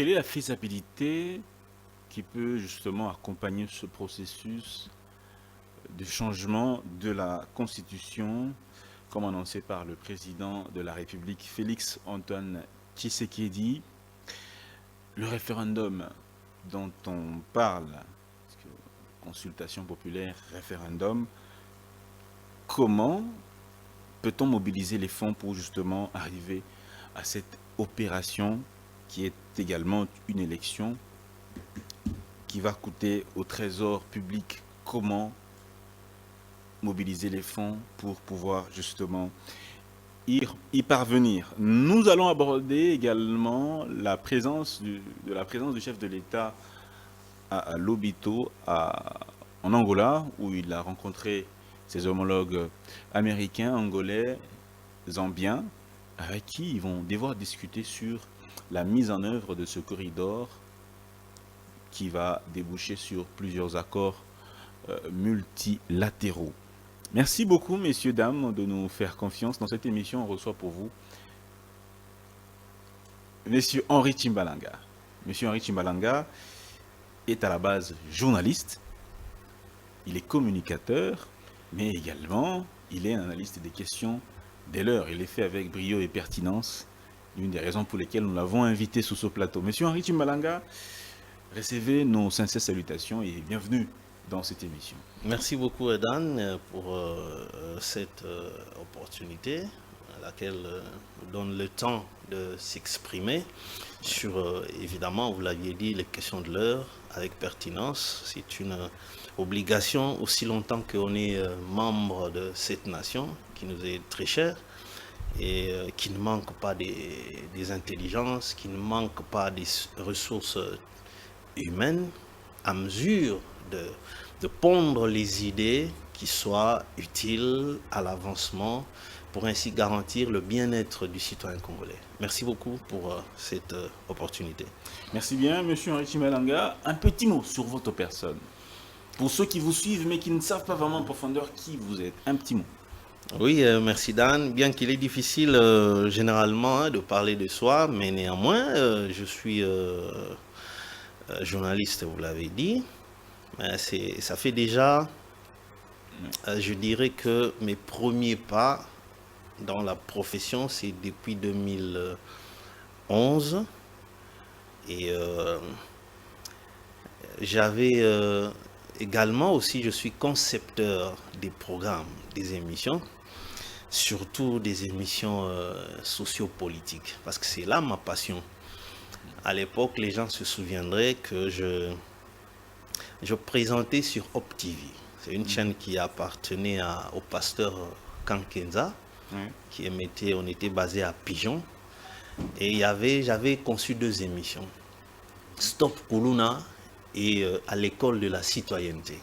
quelle est la faisabilité qui peut justement accompagner ce processus de changement de la Constitution, comme annoncé par le président de la République, Félix Antoine Tshisekedi? Le référendum dont on parle, parce que consultation populaire, référendum, comment peut-on mobiliser les fonds pour justement arriver à cette opération qui est également une élection qui va coûter au trésor public? Comment mobiliser les fonds pour pouvoir justement y parvenir? Nous allons aborder également la présence du chef de l'État à Lobito, en Angola, où il a rencontré ses homologues américains, angolais, zambiens, avec qui ils vont devoir discuter sur la mise en œuvre de ce corridor qui va déboucher sur plusieurs accords multilatéraux. Merci beaucoup, messieurs, dames, de nous faire confiance. Dans cette émission, on reçoit pour vous Monsieur Henri Tchimbalanga. Monsieur Henri Tchimbalanga est à la base journaliste, il est communicateur, mais également il est analyste des questions des leurs. Il est fait avec brio et pertinence, l'une des raisons pour lesquelles nous l'avons invité sur ce plateau. Monsieur Henri Tchimbalanga, recevez nos sincères salutations et bienvenue dans cette émission. Merci beaucoup, Edan, pour cette opportunité à laquelle nous donne le temps de s'exprimer sur, évidemment, vous l'aviez dit, les questions de l'heure avec pertinence. C'est une obligation aussi longtemps qu'on est membre de cette nation qui nous est très chère et qui ne manque pas des intelligences, qui ne manque pas des ressources humaines à mesure de pondre les idées qui soient utiles à l'avancement pour ainsi garantir le bien-être du citoyen congolais. Merci beaucoup pour cette opportunité. Merci bien, monsieur Henri Tchimbalanga. Un petit mot sur votre personne. Pour ceux qui vous suivent mais qui ne savent pas vraiment en profondeur qui vous êtes, un petit mot. Oui, merci Dan. Bien qu'il est difficile généralement de parler de soi, mais néanmoins, je suis journaliste, vous l'avez dit. Ça fait déjà, je dirais que mes premiers pas dans la profession, c'est depuis 2011. Et j'avais également aussi, je suis concepteur des programmes, des émissions, surtout des émissions sociopolitiques, parce que c'est là ma passion. À l'époque, les gens se souviendraient que je présentais sur OpTV. C'est une chaîne qui appartenait au pasteur Kankenza, qui émettait, on était basé à Pigeon. Et j'avais conçu 2 émissions, Stop Kuluna et à l'école de la citoyenneté.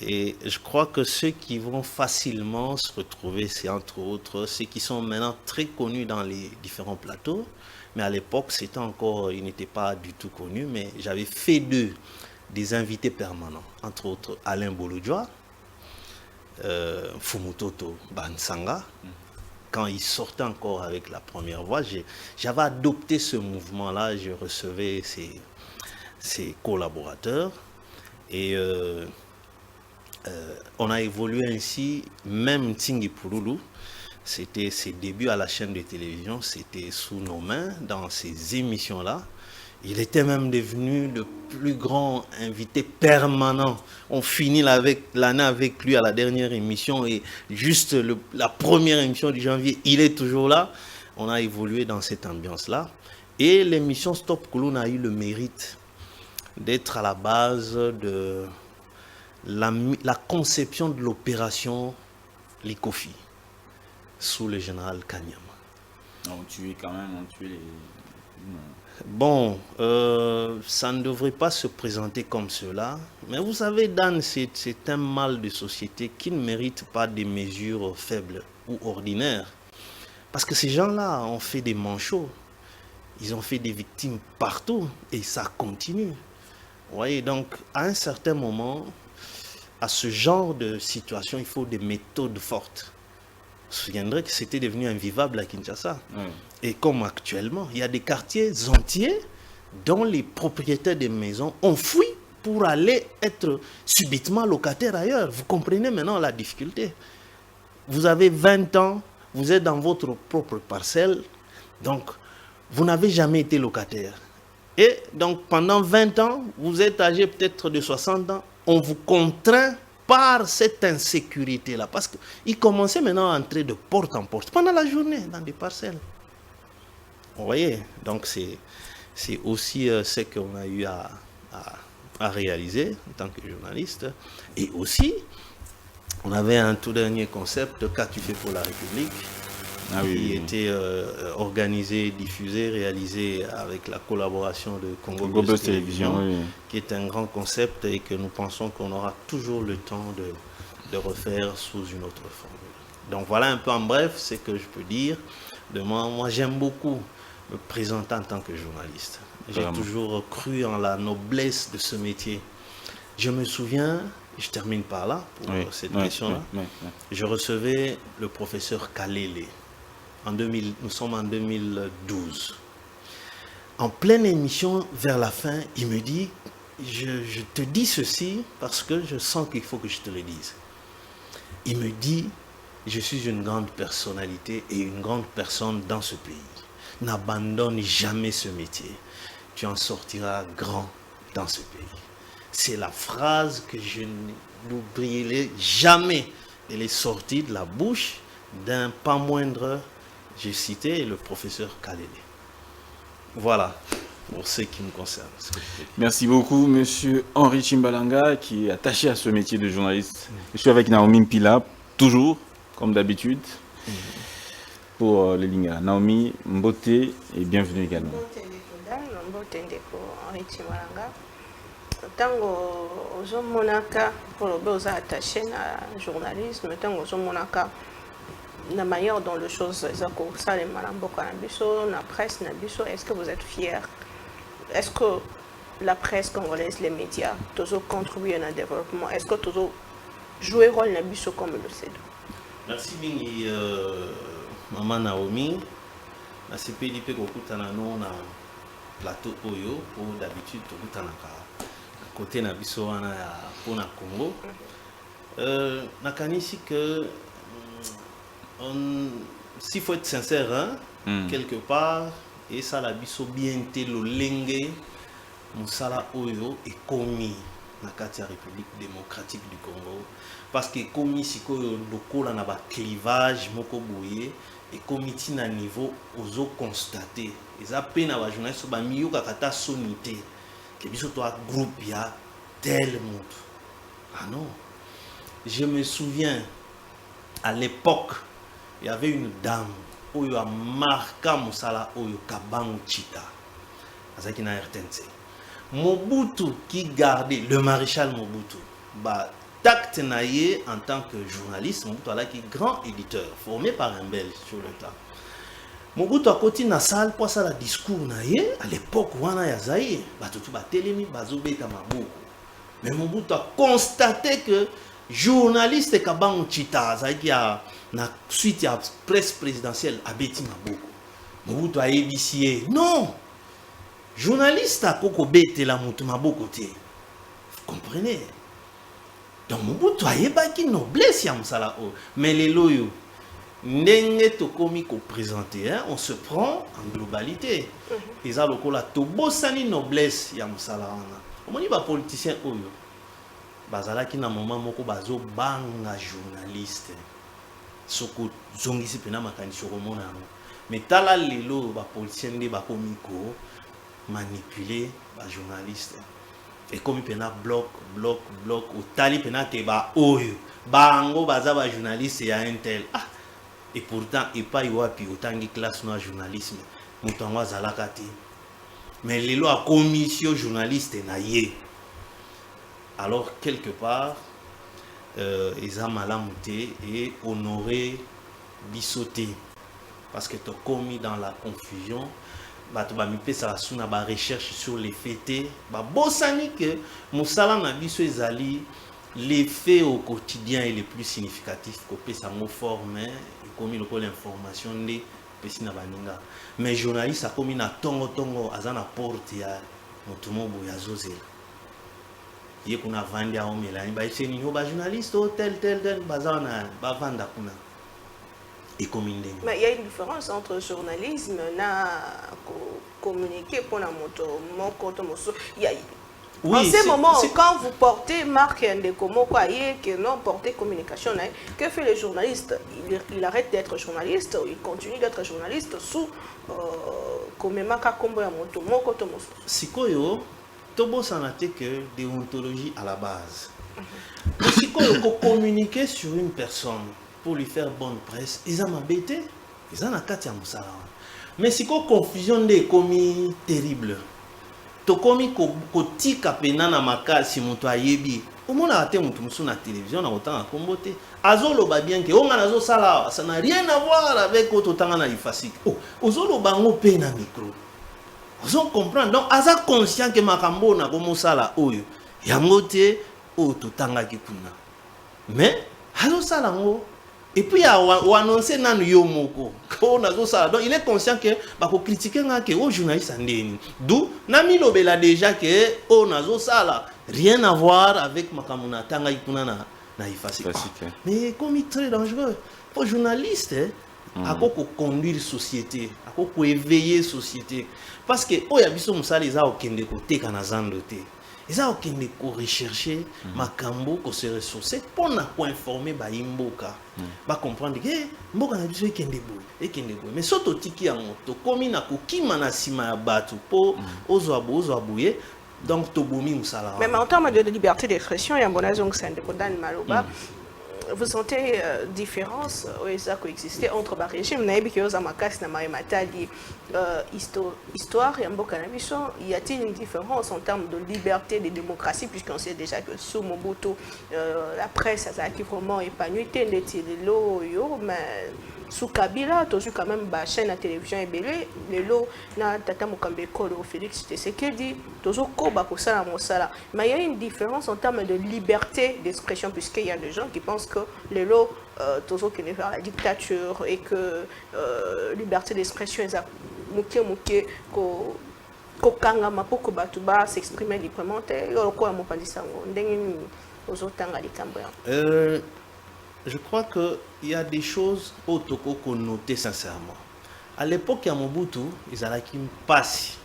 Et je crois que ceux qui vont facilement se retrouver, c'est entre autres ceux qui sont maintenant très connus dans les différents plateaux. Mais à l'époque, c'était encore, ils n'étaient pas du tout connus, mais j'avais fait d'eux des invités permanents, entre autres Alain Bouloudjoa, Fumutoto Bansanga. Quand il sortait encore avec la première voix, j'avais adopté ce mouvement-là, je recevais ses collaborateurs et on a évolué ainsi. Même Ntingi Pouloulou, c'était ses débuts à la chaîne de télévision, c'était sous nos mains dans ces émissions-là. Il était même devenu le plus grand invité permanent. On finit l'année avec lui à la dernière émission et juste la première émission du janvier, il est toujours là. On a évolué dans cette ambiance-là. Et l'émission Stop Kuluna a eu le mérite d'être à la base de la conception de l'opération Likofi sous le général Kanyama. On tuait quand même, on tuait les... Bon, ça ne devrait pas se présenter comme cela, mais vous savez, Dan, c'est un mal de société qui ne mérite pas des mesures faibles ou ordinaires. Parce que ces gens-là ont fait des manchots, ils ont fait des victimes partout et ça continue. Vous voyez, donc à un certain moment, à ce genre de situation, il faut des méthodes fortes. Vous vous souviendrez que c'était devenu invivable à Kinshasa. Et comme actuellement, il y a des quartiers entiers dont les propriétaires des maisons ont fui pour aller être subitement locataires ailleurs. Vous comprenez maintenant la difficulté. Vous avez 20 ans, vous êtes dans votre propre parcelle, donc vous n'avez jamais été locataire. Et donc pendant 20 ans, vous êtes âgé peut-être de 60 ans, on vous contraint par cette insécurité-là. Parce qu'ils commençaient maintenant à entrer de porte en porte pendant la journée dans des parcelles. Vous voyez, donc c'est aussi ce qu'on a eu à réaliser en tant que journaliste. Et aussi, on avait un tout dernier concept, Qu'as-tu fait pour la République, qui était organisé, diffusé, réalisé avec la collaboration de Congo Buzz Télévision, qui est un grand concept et que nous pensons qu'on aura toujours le temps de refaire sous une autre formule. Donc voilà un peu en bref ce que je peux dire de moi. Moi j'aime beaucoup me présenter en tant que journaliste. J'ai toujours cru en la noblesse de ce métier. Je me souviens, je termine par là pour cette question-là, je recevais le professeur Kalele. Nous sommes en 2012. En pleine émission, vers la fin, il me dit, je te dis ceci parce que je sens qu'il faut que je te le dise. Il me dit, je suis une grande personnalité et une grande personne dans ce pays. N'abandonne jamais ce métier. Tu en sortiras grand dans ce pays. C'est la phrase que je n'oublierai jamais. Elle est sortie de la bouche d'un pas moindre. J'ai cité le professeur Kalele. Voilà, pour ce qui me concerne. Merci beaucoup, monsieur Henri Chimbalanga, qui est attaché à ce métier de journaliste. Je suis avec Naomi Mpila, toujours, comme d'habitude, pour les Lingala. Naomi, Mbote, et bienvenue également. Mbote Ndeko Henri Chimbalanga. Tango ozomonaka pour le attaché à journalisme, tango ozomonaka la manière dont les choses ça les la presse est-ce que vous êtes fiers? Est-ce que la presse congolaise, les médias, tous contribuent à un développement? Est-ce que tous jouent un rôle dans comme le sait? Merci Mingi, Maman Naomi. Na CPDP kokutana no na plateau Oyo pour d'habitude kokutana côté na biso wana pour na Congo. Nakanisi que s'il faut être sincère, hein, quelque part, et ça la biso bien te lo lenge, musala Oyo est commis na Katia République démocratique du Congo, parce que commis si ko lokola na ba clivage moko boye et comité na niveau ozo constater eza pe na ba journaliste ba miyo kakata sonité que biso to groupe ya tel monde. Ah non, je me souviens à l'époque il y avait une dame Oyo a marqué musala Oyo Kabango Chita azaki na RTNC. Mobutu qui gardait le maréchal Mobutu ba tact naïe en tant que journaliste, Mobutu là qui est grand éditeur formé par un Belge sur le temps. Mobutu a côté na salle pour ça la discours naïe à l'époque wana ya Zaïre batutu ba telemi bazobeta maboko. Mais Mobutu a constaté que journaliste Kabango Chita qui a na suite à presse présidentielle a beti maboko. Mobutu a ébicié non. Journaliste à Koko bete la mutu maboko te. Vous comprenez? Donc Mobutu ayebaki noblesse ya musala o. Mais les loyo ndenge to komi ko présenter, hein, on se prend en globalité. Eza lokola to bosani noblesse ya musala wana. Omoni ba politicien oyo bazalaki na moment moko bazo banga journaliste. Soko zongisi pena makanisi komona no. Mais tala lelo ba politicien nde ba komiko manipuler ba journaliste. Et comme il y a bloc, au tali pena ke ba oyo, bango baza ba journaliste ya un tel. Ah, et pourtant, il pas yoapi autant de classe no journalisme, mutanwa zalakati. Mais les lois commission journaliste na ye. Alors quelque part, ils ont malamuté et honoré bisoté parce que tu as commis dans la confusion. Ça ba recherche sur les faits ba bosani que musala na biso ezali les faits au quotidien et les plus significatifs ko pesa mo forme et comme le l'information ne opesi na baninga mais journaliste akomi na tongo aza na porte ya motu mobo ya zozela ye kuna vandi aomela ni baiseni yo ba journaliste tel baza na bavanda kuna ekomi ndenge. Mais il y a une différence entre journalisme na communiquer pour la moto moko to moso. Oui, en ce moment, quand vous portez marque Ndeko que non portez communication, que fait le journaliste? Il arrête d'être journaliste, il continue d'être journaliste sous Komemaka Kombo ya moto moko to moso. Sikoyo tobo sanate que déontologie à la base. Sikoyo ko communiquer sur une personne pour lui faire bonne presse, ils ont embêté, ils ont nakati ya musala. Mais siko confusion de komi terrible. Tokomi kotika pena na makasi mutu ayebi omona ate mutu musu na télévision na otanga kombote azoloba bien que onga nazo sala ça n'a rien à voir avec ototanga na ifasik ozoloba ngo pe na micro ozo comprendre donc aza conscient que makambo na komosala oyo yango te ototanga kipuna mais azo sala ngo et puis on annoncer nanu yo moko ko nazo sala donc il est conscient que ba ko critiquer nga que au journaliste andeni d'où nami lobela déjà que o nazo sala rien à voir avec makamuna tanga ikuna na ifasi mais comme très dangereux pour journaliste akoko conduire société akoko éveiller société parce que o ya biso musala eza okende ko teka na zando te eza okende ko rechercher makambo ko se ressourcer pour na ko informer ba imboka ba comprendre que mboka na biso ekende boye mais soto tiki ya moto komi na kokima na sima ya batu po ozwa boye donc to bomi musala mais en termes de liberté d'expression ya mbona zongo sande ko dan maloba vous sentez différence ça coexister entre ba régime na yebi oza makasi na maye matali histoire ya mboka na biso y a-t-il une différence en termes de liberté de démocratie puisqu'on sait déjà que sous Mobutu la presse ça a vraiment épanoui lelo yo mais sous Kabila toujours quand même ba chaîne à télévision ebele lelo na tata Mokambe Kolo Félix Tshisekedi toujours ko ba ko sala mosala mais il y a une différence en termes de liberté d'expression puisqu'il y a des gens qui pensent que lelo toujours qu'il est vers la dictature et que liberté d'expression est muke ko kangama pour que batuba s'exprimer librement yo ko mo pandisa ndenge ozotanga likambo ya je crois qu'il y a des choses autoko qu'on notait sincèrement. À l'époque, il y a Mobutu, ils allaient qui me passent.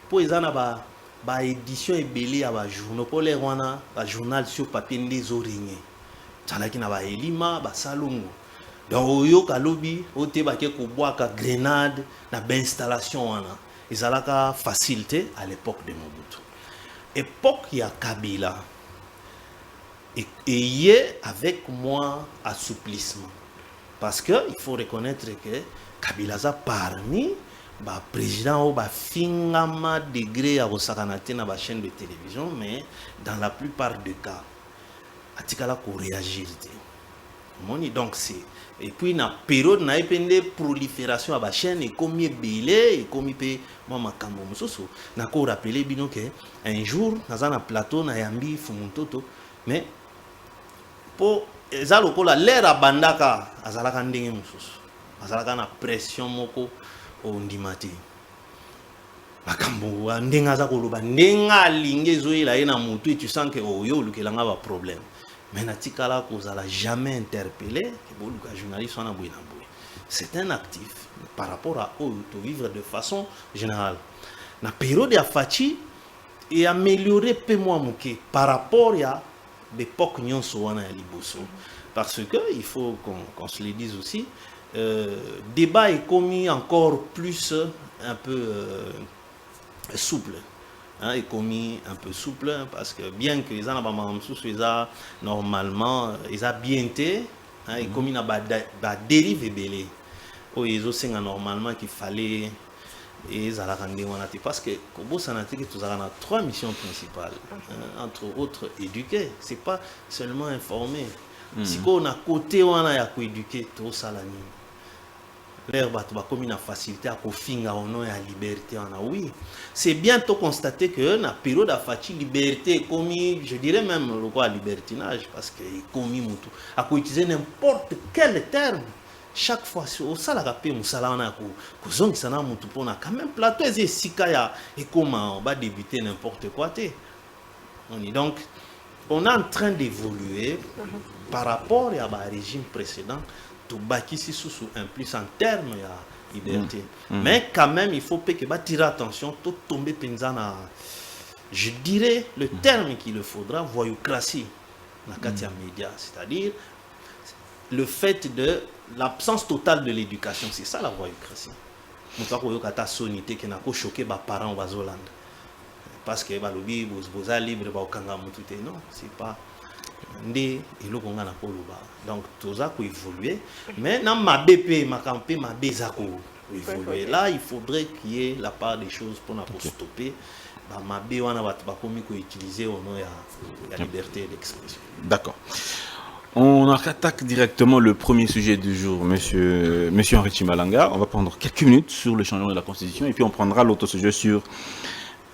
Pour ils en a ba édition et belé à ba journaux pour les wana, ba journal sur papier des oreilles. T'ala qui na ba elima, ba salongo. Donc oyo kalobi, ote ba ke ko bois ka grenade, na ba installation wana. Ils allaient ka facilité à l'époque de Mobutu. Époque il y a Kabila. Et y est avec moi assouplissement. Parce qu'il faut reconnaître que Kabila a parmi le président ou le fingama degré à Osakanate dans la chaîne de télévision, mais dans la plupart des cas, Atikala ko réagir. Donc c'est et puis na période na epende prolifération à la chaîne et comme belé et comme pe moi makambo mususu na ko rappeler bino que un jour dans un plateau na yambi fumuntoto mais pour ezalokola l'air abandaka azalaka ndenge mususu azalaka na pression moko ondimati makambo ndenge azakoloba ndenge alingi ezoyela ye na mutu et tu sens que oyo olukelanga ba problème mais natikala kozala jamais interpellé que boluka journaliste wana boye na boye c'est un actif par rapport à oyo to vivre de façon générale na période ya Fachi et améliorer peu moins moké par rapport à l'époque nyonso wana ya liboso parce que il faut qu'on se le dise aussi débat est commis encore plus un peu souple hein, est commis un peu souple parce que bien que les gens normalement ils ont bien été hein, est commis na ba dérive belé o ils ont normalement qu'il fallait et parce que Kobo Sanati que a trois missions principales entre autres éduquer c'est pas seulement informer si on a côté on a ya éduquer tout ça la nuit l'air va comme une facilité à kofinga au nom et à liberté on a oui c'est bientôt constaté que na période à fati liberté commis je dirais même le quoi libertinage parce que commis mutu à utiliser n'importe quel terme chaque fois au sala kapé musala wana ko zongi na mutu pona quand même plateau ezi sikaya et comment on va débuter n'importe quoi té. On est donc on est en train d'évoluer par rapport à un régime précédent tout baki si sous un plus en termes de liberté. Mais quand même il faut que tirer attention tout tomber penzana. Je dirais le terme qu'il le faudra voyoucratie dans les médias, c'est-à-dire le fait de l'absence totale de l'éducation, c'est ça la voyoucratie. On ne peut pas sonité qui n'a pas choqué les parents aux Hollande. Parce que les gens libre non, c'est pas ndé et le Congo n'a pas le donc tout ça peut évoluer mais dans ma BP ma campé ma bezako évoluer là il faudrait qu'il y ait la part des choses pour stopper bah ma B on a pas commis qu'on utiliser au nom de la liberté d'expression. D'accord. On attaque directement le premier sujet du jour, monsieur Henri Chimalanga. On va prendre quelques minutes sur le changement de la Constitution et puis on prendra l'autre sujet sur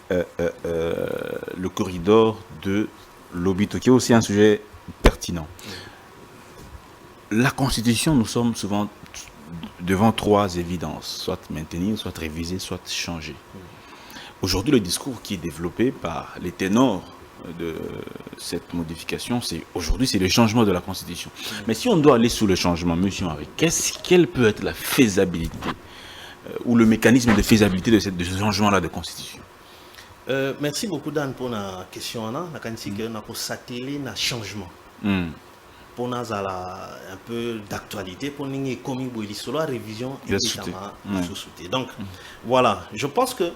le corridor de Lobito, qui est aussi un sujet pertinent. La Constitution, nous sommes souvent devant trois évidences, soit maintenir, soit réviser, soit changer. Aujourd'hui, le discours qui est développé par les ténors de cette modification, c'est le changement de la Constitution. Mais si on doit aller sous le changement, monsieur Henri, quelle peut être la faisabilité ou le mécanisme de faisabilité de ce changement-là de Constitution? Merci beaucoup Dan pour la question. On a pour s'atteler à changement. Pour nous un peu d'actualité pour nous comme la révision et donc voilà, je pense que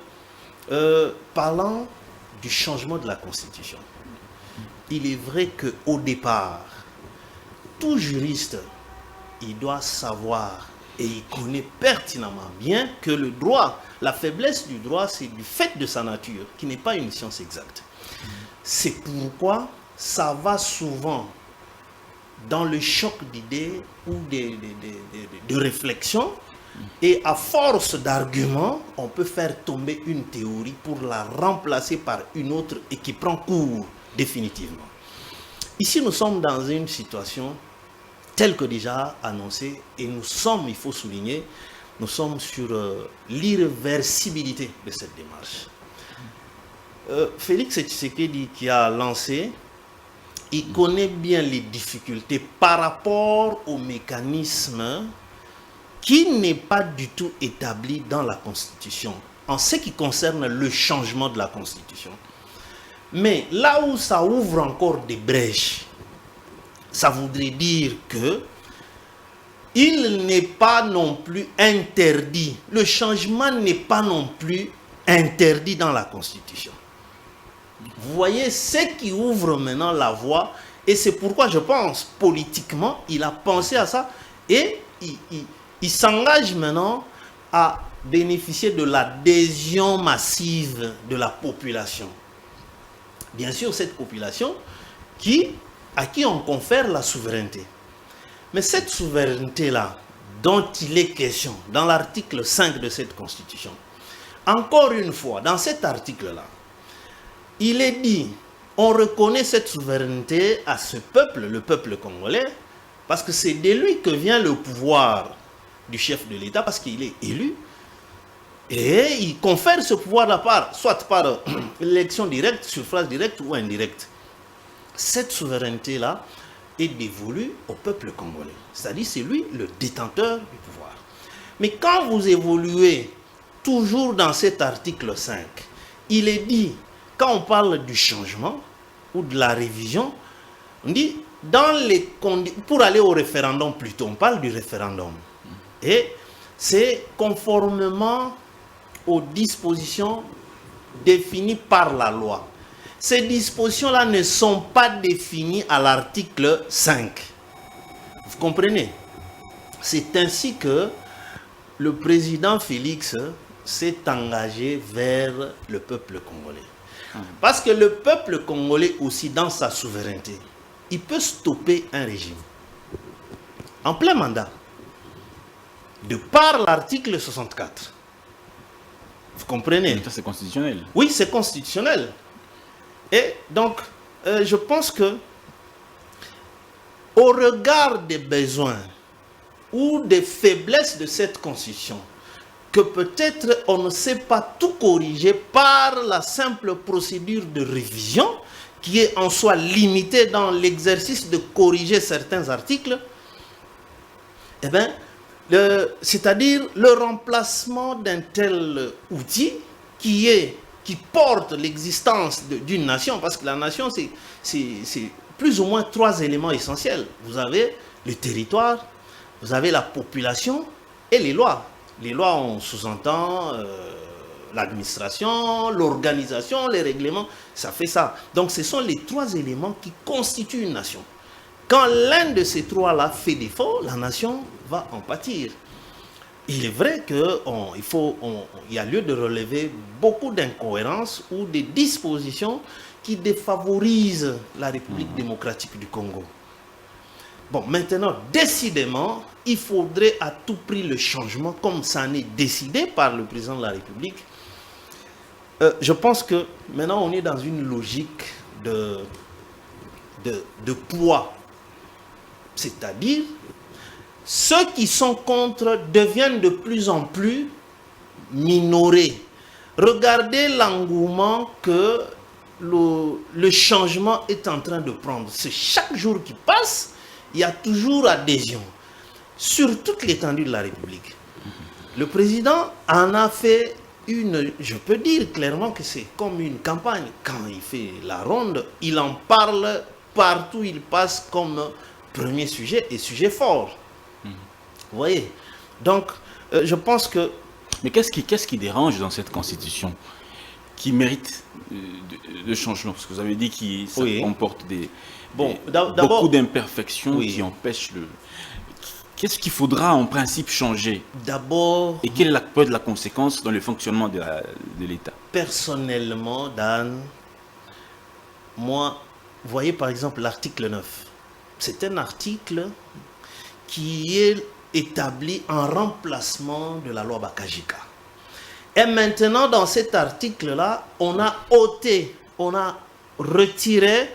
parlant du changement de la Constitution, il est vrai que au départ tout juriste il doit savoir et il connaît pertinemment bien que le droit, la faiblesse du droit, c'est du fait de sa nature, qui n'est pas une science exacte. C'est pourquoi ça va souvent dans le choc d'idées ou de réflexion, et à force d'arguments, on peut faire tomber une théorie pour la remplacer par une autre et qui prend cours définitivement. Ici, nous sommes dans une situation tel que déjà annoncé, et nous sommes, il faut souligner, nous sommes sur l'irréversibilité de cette démarche. Félix Tshisekedi qui a lancé, il connaît bien les difficultés par rapport au mécanisme qui n'est pas du tout établi dans la Constitution, en ce qui concerne le changement de la Constitution. Mais là où ça ouvre encore des brèches, ça voudrait dire que il n'est pas non plus interdit. Le changement n'est pas non plus interdit dans la Constitution. Vous voyez ce qui ouvre maintenant la voie, et c'est pourquoi je pense politiquement il a pensé à ça et il s'engage maintenant à bénéficier de l'adhésion massive de la population. Bien sûr, cette population à qui on confère la souveraineté. Mais cette souveraineté-là, dont il est question dans l'article 5 de cette Constitution, encore une fois, dans cet article-là, il est dit, on reconnaît cette souveraineté à ce peuple, le peuple congolais, parce que c'est de lui que vient le pouvoir du chef de l'État, parce qu'il est élu, et il confère ce pouvoir soit par élection directe, suffrage direct ou indirect. Cette souveraineté-là est dévolue au peuple congolais. C'est-à-dire c'est lui le détenteur du pouvoir. Mais quand vous évoluez toujours dans cet article 5, il est dit, quand on parle du changement ou de la révision, on dit, pour aller au référendum plutôt, on parle du référendum. Et c'est conformément aux dispositions définies par la loi. Ces dispositions-là ne sont pas définies à l'article 5. Vous comprenez? C'est ainsi que le président Félix s'est engagé vers le peuple congolais. Parce que le peuple congolais aussi, dans sa souveraineté, il peut stopper un régime en plein mandat, de par l'article 64. Vous comprenez? Ça, c'est constitutionnel. Oui, c'est constitutionnel. Et donc, je pense que, au regard des besoins ou des faiblesses de cette constitution que peut-être on ne sait pas tout corriger par la simple procédure de révision qui est en soi limitée dans l'exercice de corriger certains articles, eh bien, c'est-à-dire le remplacement d'un tel outil qui porte l'existence d'une nation, parce que la nation, c'est plus ou moins 3 éléments essentiels. Vous avez le territoire, vous avez la population et les lois. Les lois, on sous-entend l'administration, l'organisation, les règlements, ça fait ça. Donc ce sont les 3 éléments qui constituent une nation. Quand l'un de ces 3-là fait défaut, la nation va en pâtir. Il est vrai qu'il y a lieu de relever beaucoup d'incohérences ou des dispositions qui défavorisent la République démocratique du Congo. Bon, maintenant, décidément, il faudrait à tout prix le changement, comme ça en est décidé par le président de la République. Je pense que maintenant, on est dans une logique de poids. C'est-à-dire, ceux qui sont contre deviennent de plus en plus minorés. Regardez l'engouement que le changement est en train de prendre. C'est chaque jour qui passe, il y a toujours adhésion sur toute l'étendue de la République. Le président en a fait je peux dire clairement que c'est comme une campagne. Quand il fait la ronde, il en parle partout, il passe comme premier sujet et sujet fort. Vous voyez? Donc, je pense que... Mais qu'est-ce qui dérange dans cette constitution qui mérite de changement? Parce que vous avez dit que ça comporte beaucoup d'imperfections qui empêchent le... Qu'est-ce qu'il faudra en principe changer? D'abord... Et quelle peut être la conséquence dans le fonctionnement de l'État? Personnellement, Dan, moi, vous voyez par exemple l'article 9. C'est un article qui est établi en remplacement de la loi Bakajika. Et maintenant, dans cet article-là, on a retiré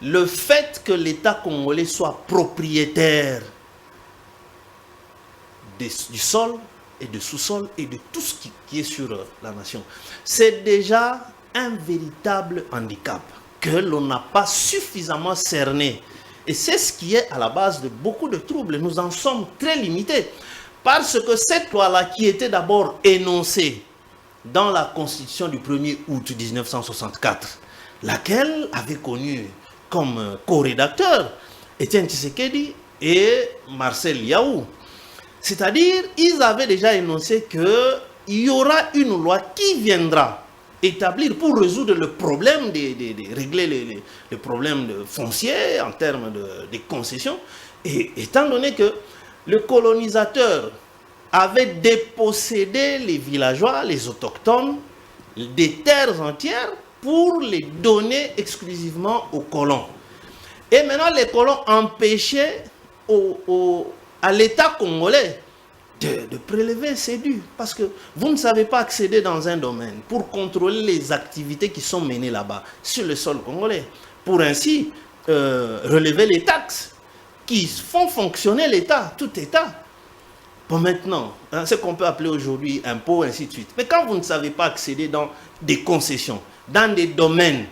le fait que l'État congolais soit propriétaire du sol et du sous-sol et de tout ce qui est sur la nation. C'est déjà un véritable handicap que l'on n'a pas suffisamment cerné. Et c'est ce qui est à la base de beaucoup de troubles. Nous en sommes très limités. Parce que cette loi-là, qui était d'abord énoncée dans la Constitution du 1er août 1964, laquelle avait connu comme co-rédacteurs Étienne Tshisekedi et Marcel Yaou. C'est-à-dire, ils avaient déjà énoncé qu'il y aura une loi qui viendra établir pour résoudre le problème, régler les problèmes fonciers en termes de concessions. Et étant donné que le colonisateur avait dépossédé les villageois, les autochtones, des terres entières pour les donner exclusivement aux colons. Et maintenant, les colons empêchaient à l'État congolais de prélever ses dus. Parce que vous ne savez pas accéder dans un domaine pour contrôler les activités qui sont menées là-bas, sur le sol congolais. Pour ainsi relever les taxes qui font fonctionner l'État, tout État. Bon, maintenant, ce qu'on peut appeler aujourd'hui impôts, ainsi de suite. Mais quand vous ne savez pas accéder dans des concessions, dans des domaines,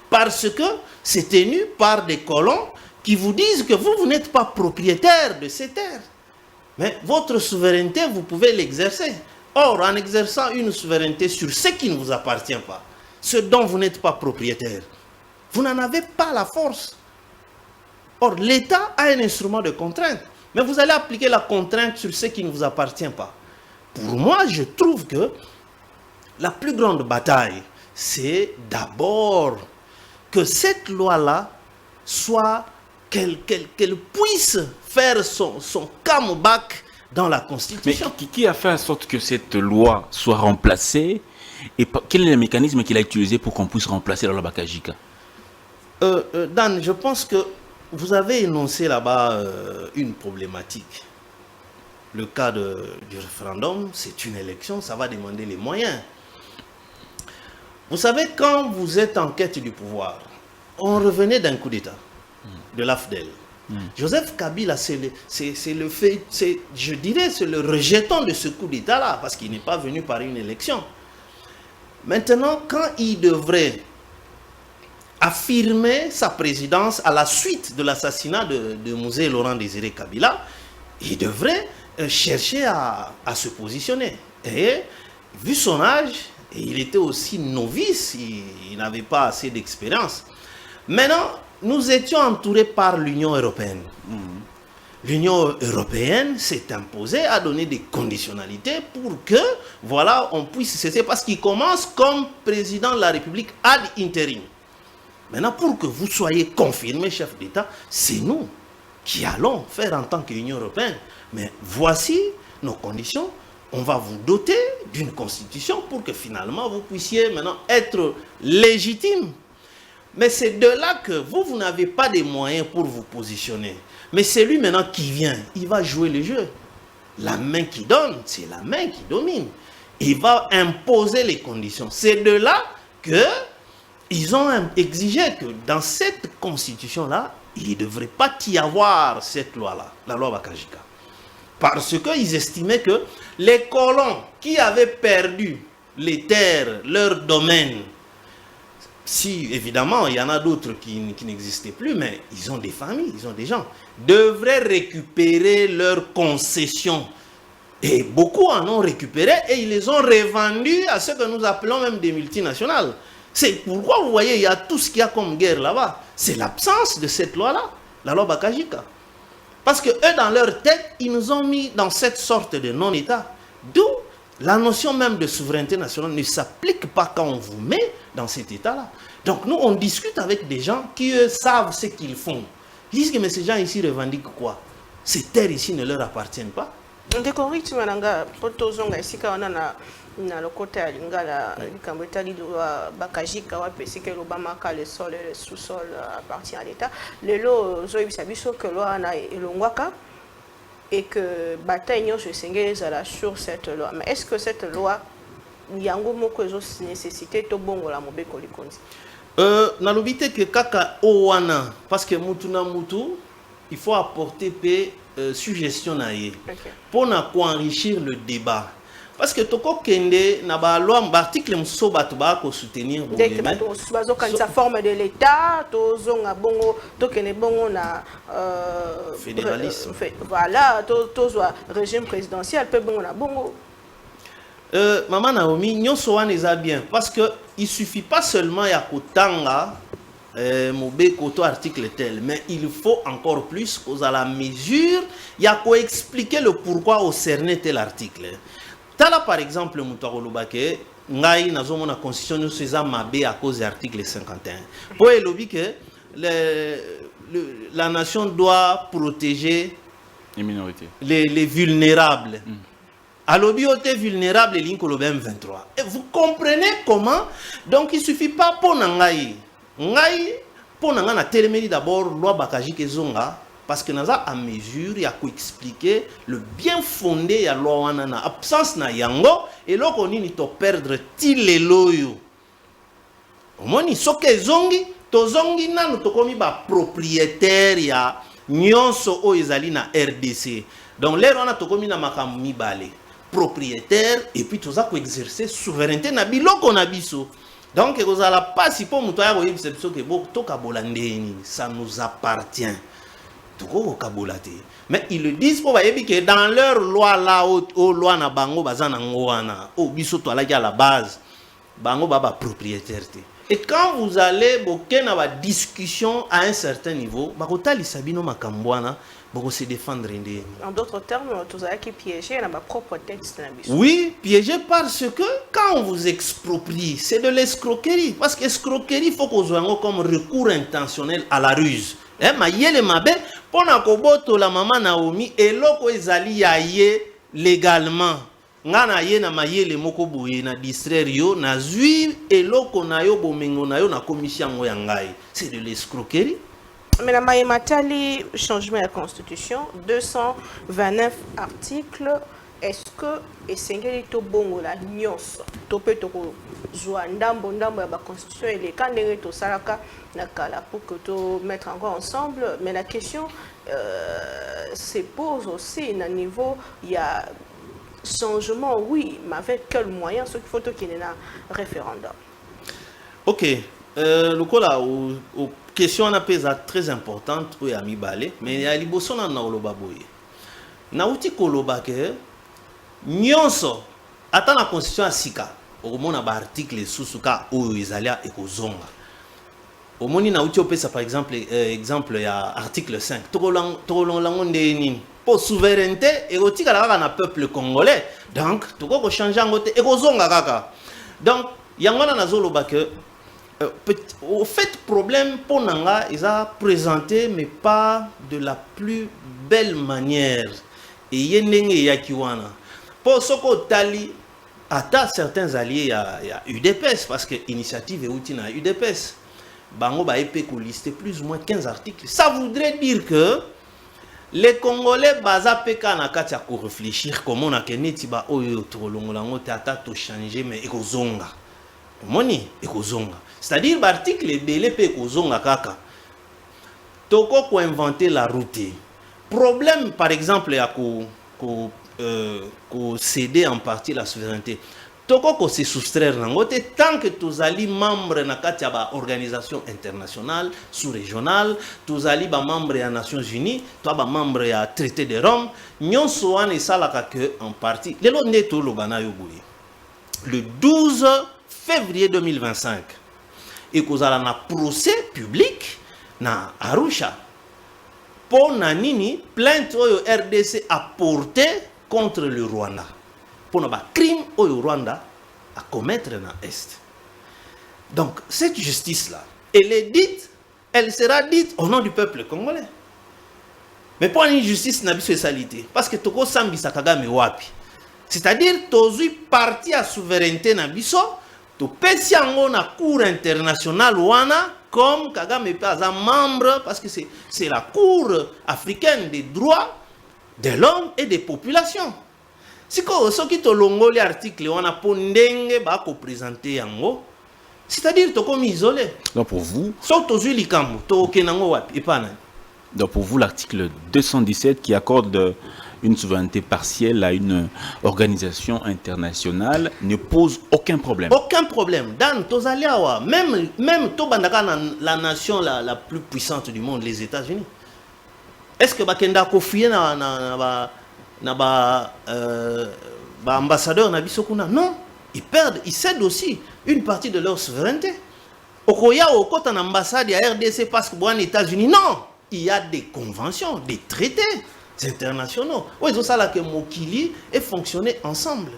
parce que c'est tenu par des colons qui vous disent que vous n'êtes pas propriétaire de ces terres. Mais votre souveraineté, vous pouvez l'exercer. Or, en exerçant une souveraineté sur ce qui ne vous appartient pas, ce dont vous n'êtes pas propriétaire, vous n'en avez pas la force. Or, l'État a un instrument de contrainte. Mais vous allez appliquer la contrainte sur ce qui ne vous appartient pas. Pour moi, je trouve que la plus grande bataille, c'est d'abord que cette loi-là soit, qu'elle puisse faire son comeback dans la Constitution. Mais qui a fait en sorte que cette loi soit remplacée? Et quel est le mécanisme qu'il a utilisé pour qu'on puisse remplacer la loi Bakajika? Dan, je pense que vous avez énoncé là-bas une problématique. Le cas du référendum, c'est une élection, ça va demander les moyens. Vous savez, quand vous êtes en quête du pouvoir, on revenait d'un coup d'État de l'AFDEL. Joseph Kabila, c'est le fait, je dirais, c'est le rejeton de ce coup d'État-là, parce qu'il n'est pas venu par une élection. Maintenant, quand il devrait affirmer sa présidence à la suite de l'assassinat de Mosé Laurent Désiré Kabila, il devrait chercher à se positionner. Et vu son âge, il était aussi novice, il n'avait pas assez d'expérience. Maintenant, nous étions entourés par l'Union européenne. L'Union européenne s'est imposée à donner des conditionnalités pour que, voilà, on puisse cesser, parce qu'il commence comme président de la République ad interim. Maintenant, pour que vous soyez confirmé chef d'État, c'est nous qui allons faire en tant qu'Union européenne. Mais voici nos conditions. On va vous doter d'une constitution pour que finalement vous puissiez maintenant être légitime. Mais c'est de là que vous n'avez pas de moyens pour vous positionner. Mais c'est lui maintenant qui vient, il va jouer le jeu. La main qui donne, c'est la main qui domine. Il va imposer les conditions. C'est de là que ils ont exigé que dans cette constitution-là, il ne devrait pas y avoir cette loi-là, la loi Bakajika. Parce qu'ils estimaient que les colons qui avaient perdu les terres, leurs domaines, si évidemment il y en a d'autres qui n'existaient plus, mais ils ont des familles, ils ont des gens, devraient récupérer leurs concessions. Et beaucoup en ont récupéré et ils les ont revendus à ce que nous appelons même des multinationales. C'est pourquoi vous voyez, il y a tout ce qu'il y a comme guerre là-bas. C'est l'absence de cette loi-là, la loi Bakajika. Parce que eux, dans leur tête, ils nous ont mis dans cette sorte de non-État. D'où la notion même de souveraineté nationale ne s'applique pas quand on vous met dans cet État-là. Donc nous, on discute avec des gens qui, eux, savent ce qu'ils font. Ils disent que mais ces gens ici revendiquent quoi? Ces terres ici ne leur appartiennent pas. Na lokota ya lingala likambo etali lwa Bakajika wapesi ke lobamaka le sol et le sous-sol appartient à l'État. Lelo zoyebisa biso que loi na elongwaka et que bataille nyonso esengeli ezala sur cette loi. Mais est-ce que cette loi yango moko ezo nécessité to bongola mobeko likonzi? Nalobi te que kaka owana parce que mutu na mutu il faut apporter suggestion na ye pour na enrichir le débat. Parce que toko kende na ba loi article mso batu ba ko soutenir bazo kanisa forme de l'état to zonga bongo to kene bongo na fédéralisme voilà to zo régime présidentiel pe bongo na bongo maman Naomi nyonso wana eza bien parce que il suffit pas seulement ya kotanga mobeko to article tel, mais il faut encore plus aux à la mesure ya ko expliquer le pourquoi au cerner tel article. Tala par exemple Moutaro Lobake, ngai nazo mona constitution nous seza mabe à cause de l'article 51. Pour elobi que la nation doit protéger les minorités, les vulnérables. Alobi ote vulnérable linko lo 23. Et vous comprenez comment? Donc il suffit pas pour ngai pour na telemeli d'abord loi Bakajika zonga. Parce que nous avons à mesure, il y a qu'à expliquer le bien fondé de la loi, na absence na yango, et là qu'on y to perdre til les loyaux. Au moins, il faut que zongi, to zongi na nous to komi ba propriétaire ya nyonso o ezali na RDC. Donc là on a to komi na makammi balé propriétaire et puis tout ça pour exercer souveraineté na biloko na biso. Donc vous allez pas si pour muto ya ko yebisa que bo to ka bolandeni, ça nous appartient. Mais ils le disent pour que dans leur loi là au loi na bango bazana ngoana au biso to ala la base bango baba propriétaire. Et quand vous allez boké na ba discussion à un certain niveau bakotali sabino makambwana boko se défendre ndé. En d'autres termes, tous ceux qui piégent na ba propre texte na biso. Oui, piégé parce que quand on vous exproprie, c'est de l'escroquerie parce que escroquerie faut qu'on soit comme recours intentionnel à la ruse. Ma yele mabe pona koboto la maman Naomi eloko ezali ya ye légalement ngana ye na mayele moko boye na distraire yo na zui eloko na yo bomengo na yo na commission ya ngai, c'est de l'escroquerie. Mais la Maïmatali changement de la constitution 229 articles est-ce que esengeli tobongola nyonso to mpe tokozwa ndambo ya baconstitution eleka ndenge tosalaka na kala pour que to mettre encore ensemble, mais la question se pose aussi na niveau ya changement, oui, mais avec quel moyen, ce qu'il faut qu'il y ait un référendum. Ok, le coup là, aux questions on a très importante pour Yami Balé, mais il y a liboso na oloba boye. Na uti koloba ke nyonso ata la constitution asika, au mona ba article susuka o izalia e kozonga. Au moni na uti opesa par exemple exemple ya article 5. Tolong langonde nini? Pour souveraineté érotique à la peuple congolais. Donc, tout quoi changer en côté ékozonga kaka. Donc, yangana nazolo que au fait problème pour nanga ils a présenté mais pas de la plus belle manière. Et yenenge yakiwana. Pour soko tali ata certains alliés il y a UDPS parce que initiative est outil na UDPS. Bango ba épée ko lister plus ou moins 15 articles. Ça voudrait dire que les Congolais baza peka na kati ya ko réfléchir comment na keneti ba oyo tolongola ngote ata to changer mais ekozonga. Moni ekozonga. C'est-à-dire ba article ebele pe ekozonga kaka. Toko ko inventer la route. Problème par exemple ya ko céder en partie la souveraineté. Toko ko se soustraire nangote tant que tozali membre na kati ya ba organisation internationale sous-régionale, tozali ba membre ya Nations Unies, to ba membre ya traité de Rome, nyonso wana esalaka que en partie lelo nde to lobana yo boye. Le 12 février 2025 et kozala na procès public na Arusha. Pour nini plainte oyo RDC a porté contre le Rwanda. Pour nos crimes au Rwanda à commettre dans l'Est. Donc, cette justice-là, elle sera dite au nom du peuple congolais. Mais pour une justice, n'a pas salité. Parce que Toko Sambi Sakagame Wapi. C'est-à-dire, Tozui parti à souveraineté Nabiso, to Pesiango na Cour internationale Wana, comme Kagame pas un membre, parce que c'est la Cour africaine des droits de l'homme et des populations. Si ce qui te longo les articles on a pondenge ba ko présenter yango, c'est-à-dire to comme isolé. Donc pour vous, donc pour vous l'article 217 qui accorde une souveraineté partielle à une organisation internationale ne pose aucun problème. Aucun problème. Dans tozaliawa même to bandaka la nation la plus puissante du monde, les États-Unis. Est-ce que bakenda ko fier na ambassadeur na bisokuna? Non, ils perdent, ils cèdent aussi une partie de leur souveraineté. Okoya au côté en ambassade à RDC parce que bon les États-Unis, non, il y a des conventions, des traités internationaux. Oui, c'est ça là que Mokili est fonctionné ensemble.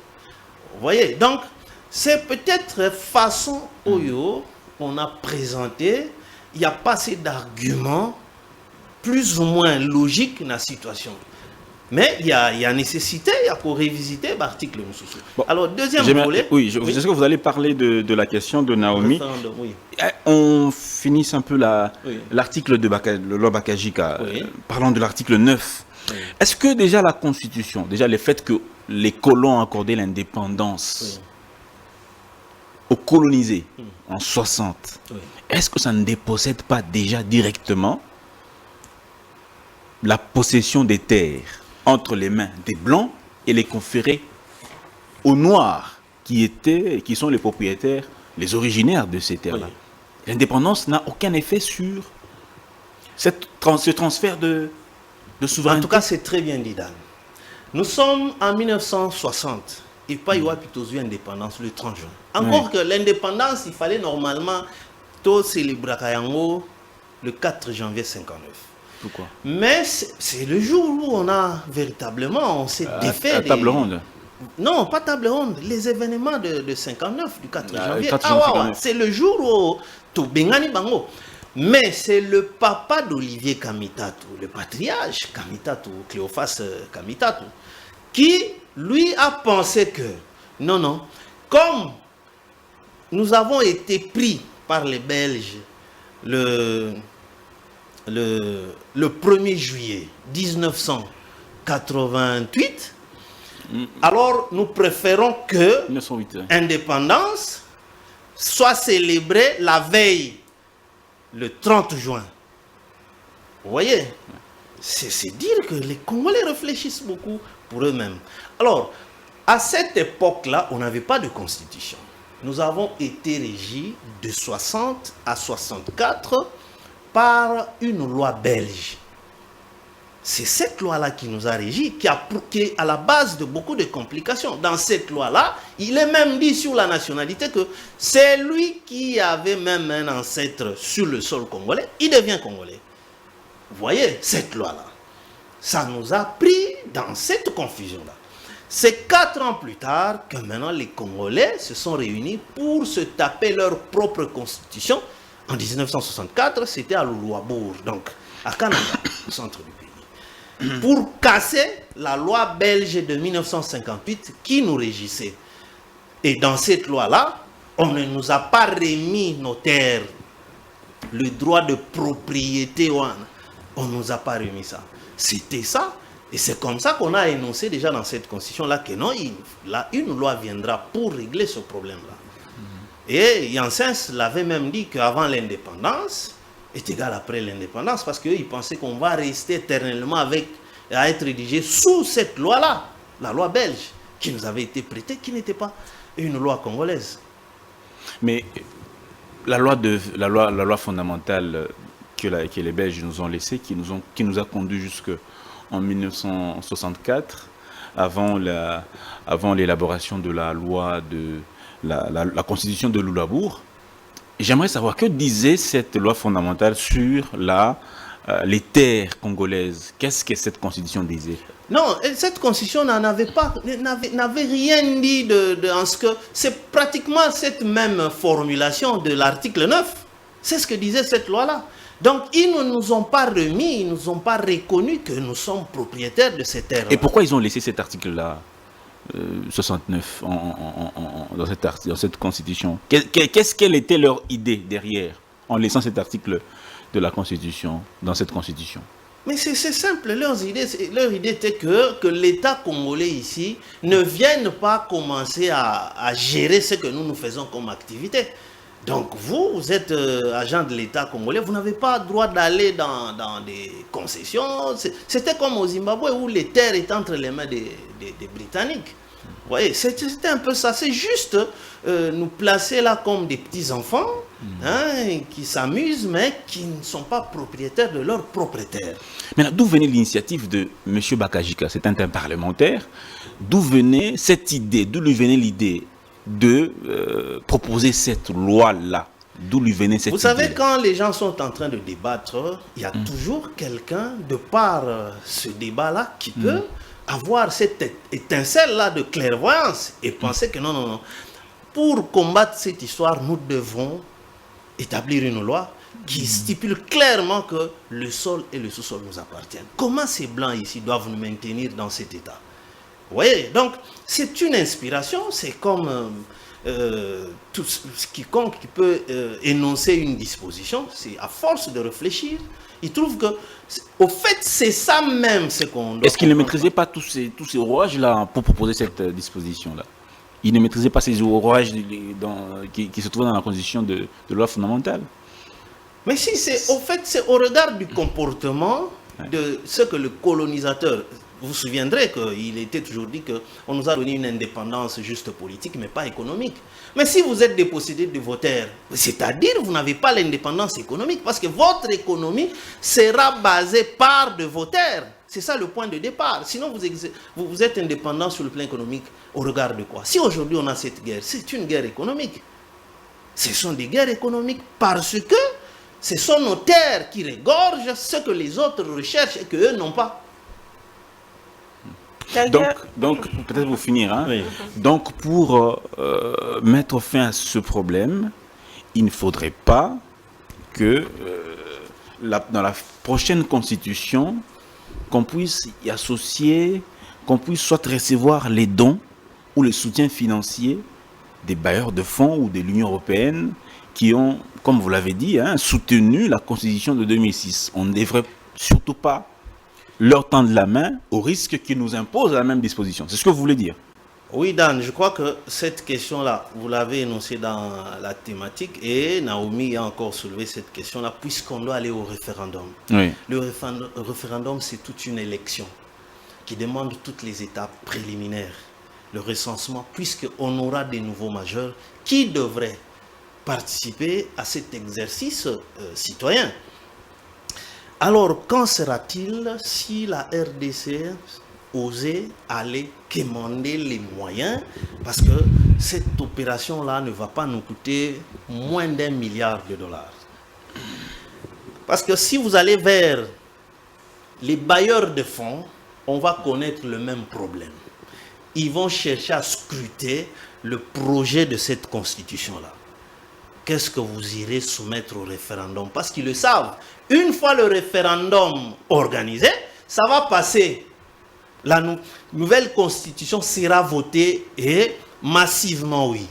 Vous voyez, donc c'est peut-être façon oyo on a présenté, il n'y a pas assez d'arguments plus ou moins logiques dans la situation. Mais il y a nécessité, il y a pour révisiter l'article. Bon, alors, deuxième volet. Oui, est-ce que vous allez parler de la question de Naomi? Oui. On finisse un peu l'article de Lobakajika. Oui. Parlons de l'article 9. Oui. Est-ce que déjà la Constitution, déjà le fait que les colons ont accordé l'indépendance aux colonisés en 60, est-ce que ça ne dépossède pas déjà directement la possession des terres entre les mains des Blancs et les conférer aux Noirs qui sont les propriétaires, les originaires de ces terres-là? L'indépendance n'a aucun effet sur ce transfert de souveraineté. En tout cas, c'est très bien dit, Dan. Nous sommes en 1960 et pas y a plutôt eu l'indépendance le 30 juin. Encore que l'indépendance, il fallait normalement tout célébrer le 4 janvier 59. Pourquoi? Mais c'est le jour où on a véritablement, on s'est défait. Table ronde? Non, pas table ronde. Les événements de 59, du 4 janvier. C'est le jour où tout Bengani Bango. Mais c'est le papa d'Olivier Kamitatu, le patriarche Kamitatu, Cléophas Kamitatu, qui lui a pensé que, non, comme nous avons été pris par les Belges le 1er juillet 1988, Alors, nous préférons que 1908, ouais. l'indépendance soit célébrée la veille, le 30 juin. Vous voyez, c'est dire que les Congolais réfléchissent beaucoup pour eux-mêmes. Alors, à cette époque-là, on n'avait pas de constitution. Nous avons été régis de 60 à 64 par une loi belge. C'est cette loi-là qui nous a régis, qui est à la base de beaucoup de complications. Dans cette loi-là, il est même dit sur la nationalité que c'est lui qui avait même un ancêtre sur le sol congolais, il devient congolais. Vous voyez, cette loi-là, ça nous a pris dans cette confusion-là. C'est 4 ans plus tard que maintenant les Congolais se sont réunis pour se taper leur propre constitution. En 1964, c'était à Louabourg, donc à Canada, au centre du pays, pour casser la loi belge de 1958 qui nous régissait. Et dans cette loi-là, on ne nous a pas remis nos terres, le droit de propriété, on ne nous a pas remis ça. C'était ça. Et c'est comme ça qu'on a énoncé déjà dans cette constitution-là que non, une loi viendra pour régler ce problème-là. Et Janssens l'avait même dit qu'avant l'indépendance est égal après l'indépendance, parce qu'ils pensaient qu'on va rester éternellement à être rédigé sous cette loi-là, la loi belge, qui nous avait été prêtée, qui n'était pas une loi congolaise. Mais la loi fondamentale que les Belges nous ont laissée, qui nous a conduit jusqu'en 1964, avant l'élaboration de la loi de la constitution de Louabourg. J'aimerais savoir que disait cette loi fondamentale sur les terres congolaises. Qu'est-ce que cette constitution disait? Non, cette constitution n'avait rien dit en ce que c'est pratiquement cette même formulation de l'article 9. C'est ce que disait cette loi-là. Donc, ils ne nous ont pas remis, ils ne nous ont pas reconnu que nous sommes propriétaires de ces terres. Et pourquoi ils ont laissé cet article-là, 69, dans cette constitution? Quelle était leur idée derrière, en laissant cet article de la constitution, dans cette constitution? Mais c'est simple, leur idée était que l'État congolais ici ne vienne pas commencer à gérer ce que nous faisons comme activité. Donc vous êtes agent de l'État congolais, vous n'avez pas le droit d'aller dans des concessions. C'était comme au Zimbabwe où les terres étaient entre les mains des Britanniques. Vous voyez, c'était un peu ça. C'est juste nous placer là comme des petits-enfants qui s'amusent, mais qui ne sont pas propriétaires de leur propre terre. Maintenant, d'où venait l'initiative de M. Bakajika? C'est un parlementaire. D'où venait cette idée? D'où lui venait l'idée de proposer cette loi-là? D'où lui venait cette idée? Vous savez, quand les gens sont en train de débattre, il y a toujours quelqu'un, de par ce débat-là, qui peut avoir cette étincelle-là de clairvoyance et penser que non. Pour combattre cette histoire, nous devons établir une loi qui stipule clairement que le sol et le sous-sol nous appartiennent. Comment ces blancs ici doivent nous maintenir dans cet état? Vous voyez, donc c'est une inspiration, c'est comme quiconque qui peut énoncer une disposition, c'est à force de réfléchir, il trouve que, au fait, c'est ça même ce qu'on doit. Est-ce qu'il ne maîtrisait pas tous ces rouages-là pour proposer cette disposition-là? Il ne maîtrisait pas ces rouages qui se trouvent dans la constitution de loi fondamentale? Mais si, au fait, c'est au regard du comportement de ce que le colonisateur... Vous vous souviendrez qu'il était toujours dit qu'on nous a donné une indépendance juste politique, mais pas économique. Mais si vous êtes dépossédé de vos terres, c'est-à-dire vous n'avez pas l'indépendance économique, parce que votre économie sera basée par de vos terres. C'est ça le point de départ. Sinon, vous êtes indépendant sur le plan économique au regard de quoi? Si aujourd'hui on a cette guerre, c'est une guerre économique. Ce sont des guerres économiques parce que ce sont nos terres qui regorgent ce que les autres recherchent et qu'eux n'ont pas. Donc peut-être pour finir, oui. Donc pour mettre fin à ce problème, il ne faudrait pas que dans la prochaine constitution, qu'on puisse y associer, qu'on puisse soit recevoir les dons ou le soutien financier des bailleurs de fonds ou de l'Union européenne qui ont, comme vous l'avez dit, soutenu la constitution de 2006. On ne devrait surtout pas leur tendre la main au risque qu'ils nous imposent la même disposition. C'est ce que vous voulez dire? Oui, Dan, je crois que cette question-là, vous l'avez énoncée dans la thématique et Naomi a encore soulevé cette question-là puisqu'on doit aller au référendum. Oui. Le référendum, c'est toute une élection qui demande toutes les étapes préliminaires, le recensement, puisqu'on aura des nouveaux majeurs qui devraient participer à cet exercice citoyen. Alors, qu'en sera-t-il si la RDC osait aller quémander les moyens, parce que cette opération-là ne va pas nous coûter moins d'1 milliard de dollars. Parce que si vous allez vers les bailleurs de fonds, on va connaître le même problème. Ils vont chercher à scruter le projet de cette constitution-là. Qu'est-ce que vous irez soumettre au référendum? Parce qu'ils le savent. Une fois le référendum organisé, ça va passer. La nouvelle constitution sera votée et massivement oui.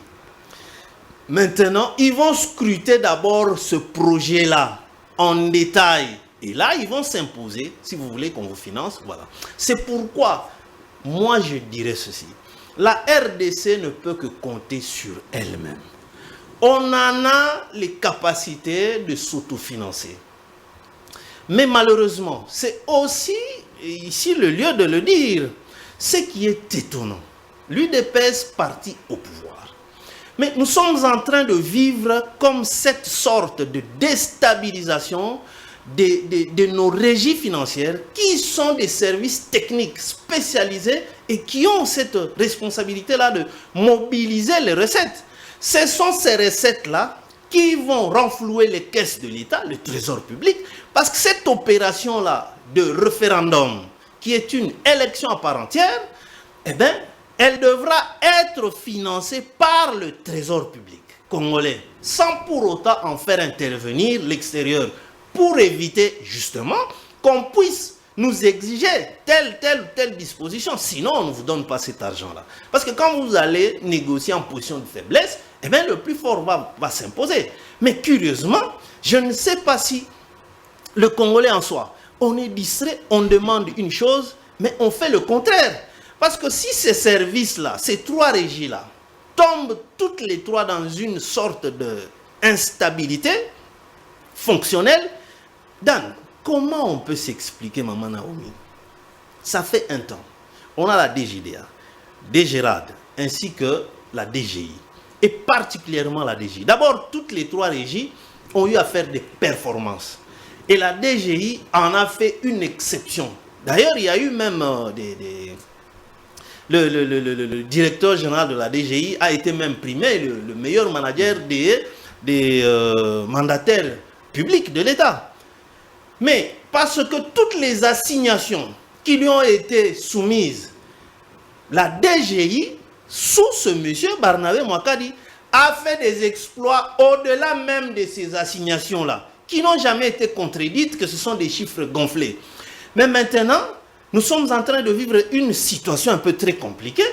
Maintenant, ils vont scruter d'abord ce projet-là en détail. Et là, ils vont s'imposer, si vous voulez qu'on vous finance, voilà. C'est pourquoi, moi je dirais ceci. La RDC ne peut que compter sur elle-même. On en a les capacités de s'autofinancer. Mais malheureusement, c'est aussi, ici le lieu de le dire, ce qui est étonnant. L'UDPS parti au pouvoir. Mais nous sommes en train de vivre comme cette sorte de déstabilisation de nos régies financières qui sont des services techniques spécialisés et qui ont cette responsabilité-là de mobiliser les recettes. Ce sont ces recettes-là qui vont renflouer les caisses de l'État, le trésor public, parce que cette opération-là de référendum, qui est une élection à part entière, eh bien, elle devra être financée par le trésor public congolais, sans pour autant en faire intervenir l'extérieur, pour éviter justement qu'on puisse nous exiger telle ou telle disposition. Sinon, on ne vous donne pas cet argent-là. Parce que quand vous allez négocier en position de faiblesse, eh bien, le plus fort va s'imposer. Mais curieusement, je ne sais pas si le Congolais en soi, on est distrait, on demande une chose, mais on fait le contraire. Parce que si ces services-là, ces trois régies-là, tombent toutes les trois dans une sorte d'instabilité fonctionnelle, Dan, comment on peut s'expliquer, Maman Naomi? Ça fait un temps. On a la DGDA, DGRAD, ainsi que la DGI. Et particulièrement la DGI. D'abord, toutes les trois régies ont eu à faire des performances. Et la DGI en a fait une exception. D'ailleurs, il y a eu même le directeur général de la DGI a été même primé le meilleur manager des mandataires publics de l'État. Mais parce que toutes les assignations qui lui ont été soumises, la DGI, sous ce monsieur Barnabé Mouakadi, a fait des exploits au-delà même de ces assignations-là, qui n'ont jamais été contredites, que ce sont des chiffres gonflés. Mais maintenant, nous sommes en train de vivre une situation un peu très compliquée.